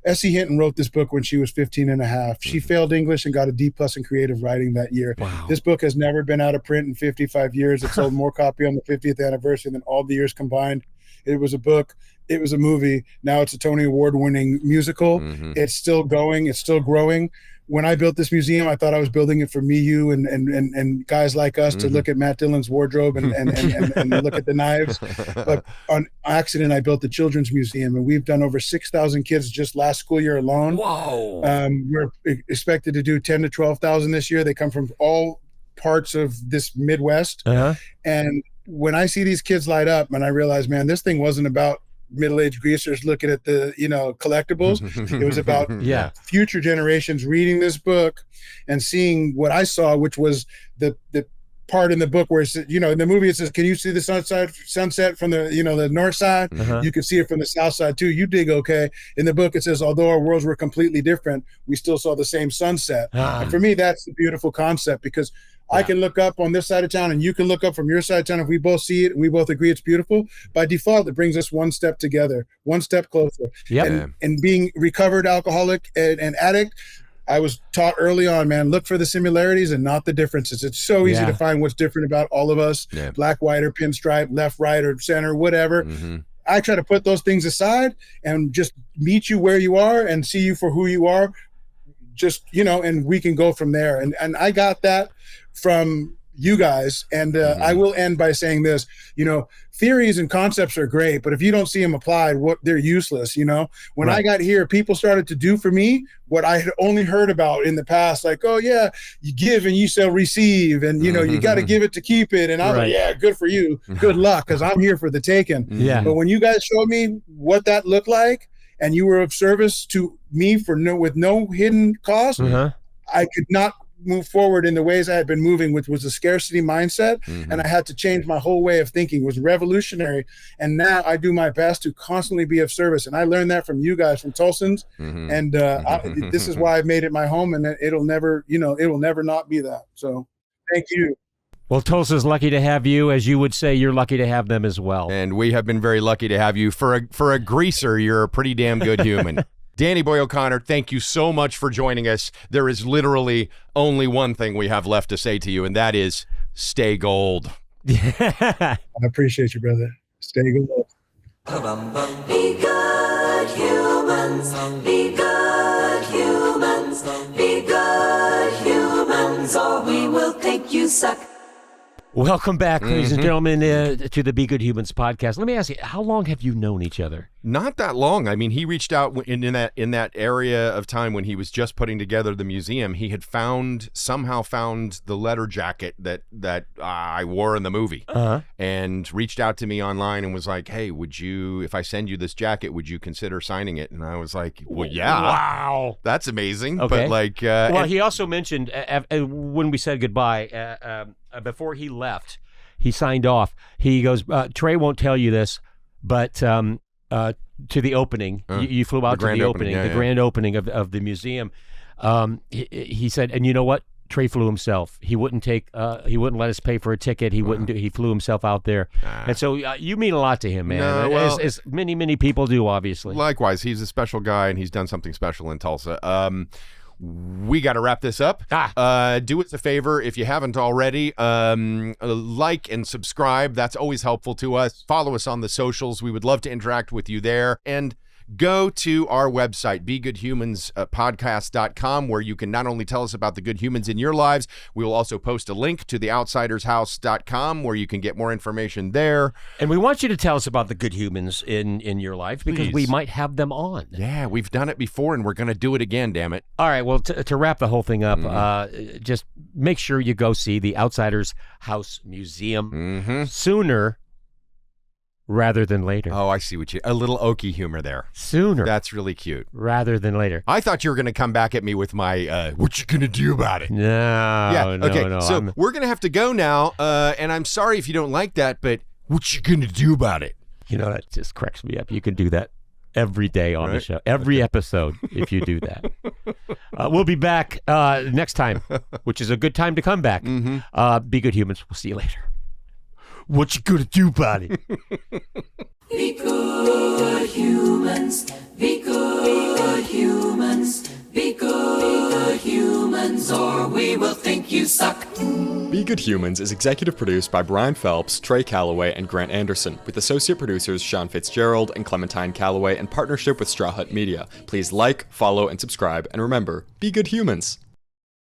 Essie Hinton wrote this book when she was 15 and a half. She failed English and got a D+ in creative writing that year. Wow. This book has never been out of print in 55 years. It sold more copy on the 50th anniversary than all the years combined. It was a book. It was a movie. Now it's a Tony Award-winning musical. It's still going. It's still growing. When I built this museum, I thought I was building it for me, you, and guys like us to look at Matt Dillon's wardrobe and look at the knives. But on accident, I built the Children's Museum, and we've done over 6,000 kids just last school year alone. Whoa! We're expected to do 10 to 12,000 this year. They come from all parts of this Midwest. And when I see these kids light up, and I realize, man, this thing wasn't about middle-aged greasers looking at the collectibles. It was about future generations reading this book and seeing what I saw, which was the part in the book where it's, in the movie it says, can you see the sunset from the the north side? You can see it from the south side too. You dig okay. In the book it says, although our worlds were completely different, we still saw the same sunset. And for me, that's the beautiful concept, because I can look up on this side of town and you can look up from your side of town. If we both see it and we both agree it's beautiful, by default, it brings us one step together, one step closer. And being recovered alcoholic and addict, I was taught early on, man, look for the similarities and not the differences. It's so easy to find what's different about all of us, black, white, or pinstripe, left, right, or center, whatever. I try to put those things aside and just meet you where you are and see you for who you are. Just, and we can go from there. And I got that from you guys. And I will end by saying this, theories and concepts are great, but if you don't see them applied, they're useless. When I got here, people started to do for me what I had only heard about in the past, like, oh yeah, you give and you shall receive. And, you got to give it to keep it. And I'm like, yeah, good for you. Good luck. Cause I'm here for the taking. Yeah. But when you guys showed me what that looked like, and you were of service to me with no hidden cost, I could not move forward in the ways I had been moving, which was a scarcity mindset. And I had to change my whole way of thinking. It was revolutionary. And now I do my best to constantly be of service. And I learned that from you guys, from Tulsans. And this is why I've made it my home, and it'll never, it'll never not be that. So thank you. Well, Tulsa's lucky to have you. As you would say, you're lucky to have them as well. And we have been very lucky to have you. For a greaser, you're a pretty damn good human. Danny Boy O'Connor, thank you so much for joining us. There is literally only one thing we have left to say to you, and that is stay gold. I appreciate you, brother. Stay gold. Be good humans, be good humans, be good humans, or we will think you suck. Welcome back, ladies and gentlemen, to the Be Good Humans podcast. Let me ask you, how long have you known each other? Not that long. I mean, he reached out in that area of time when he was just putting together the museum. He had somehow found the letter jacket that I wore in the movie, and reached out to me online and was like, "Hey, if I send you this jacket, would you consider signing it?" And I was like, "Well, yeah, wow, that's amazing." Okay. But he also mentioned when we said goodbye. Before he left, he signed off. He goes, Trey won't tell you this, but to the opening, you flew out to the opening, the grand opening of the museum. He said, and you know what? Trey flew himself. He wouldn't let us pay for a ticket. He flew himself out there. And so you mean a lot to him, man. No, well, as many people do, obviously. Likewise, he's a special guy, and he's done something special in Tulsa. We got to wrap this up. Do us a favor if you haven't already. Like and subscribe. That's always helpful to us. Follow us on the socials. We would love to interact with you there. And go to our website, begoodhumanspodcast.com, where you can not only tell us about the good humans in your lives, we will also post a link to theoutsidershouse.com where you can get more information there. And we want you to tell us about the good humans in your life, because we might have them on. Yeah, we've done it before, and we're going to do it again, damn it. All right, well, to wrap the whole thing up, just make sure you go see the Outsiders House Museum sooner rather than later. Oh, I see a little Okie humor there. Sooner. That's really cute. Rather than later. I thought you were going to come back at me with my, what you going to do about it? No, no. So we're going to have to go now, and I'm sorry if you don't like that, but what you going to do about it? That just cracks me up. You can do that every day on the show, every episode, if you do that. We'll be back next time, which is a good time to come back. Be good humans. We'll see you later. What you gonna do about it? Be good humans, be good humans, be good humans, or we will think you suck. Be Good Humans is executive produced by Brian Phelps, Trey Calloway, and Grant Anderson, with associate producers Sean Fitzgerald and Clementine Calloway in partnership with Straw Hut Media. Please like, follow, and subscribe, and remember, be good humans.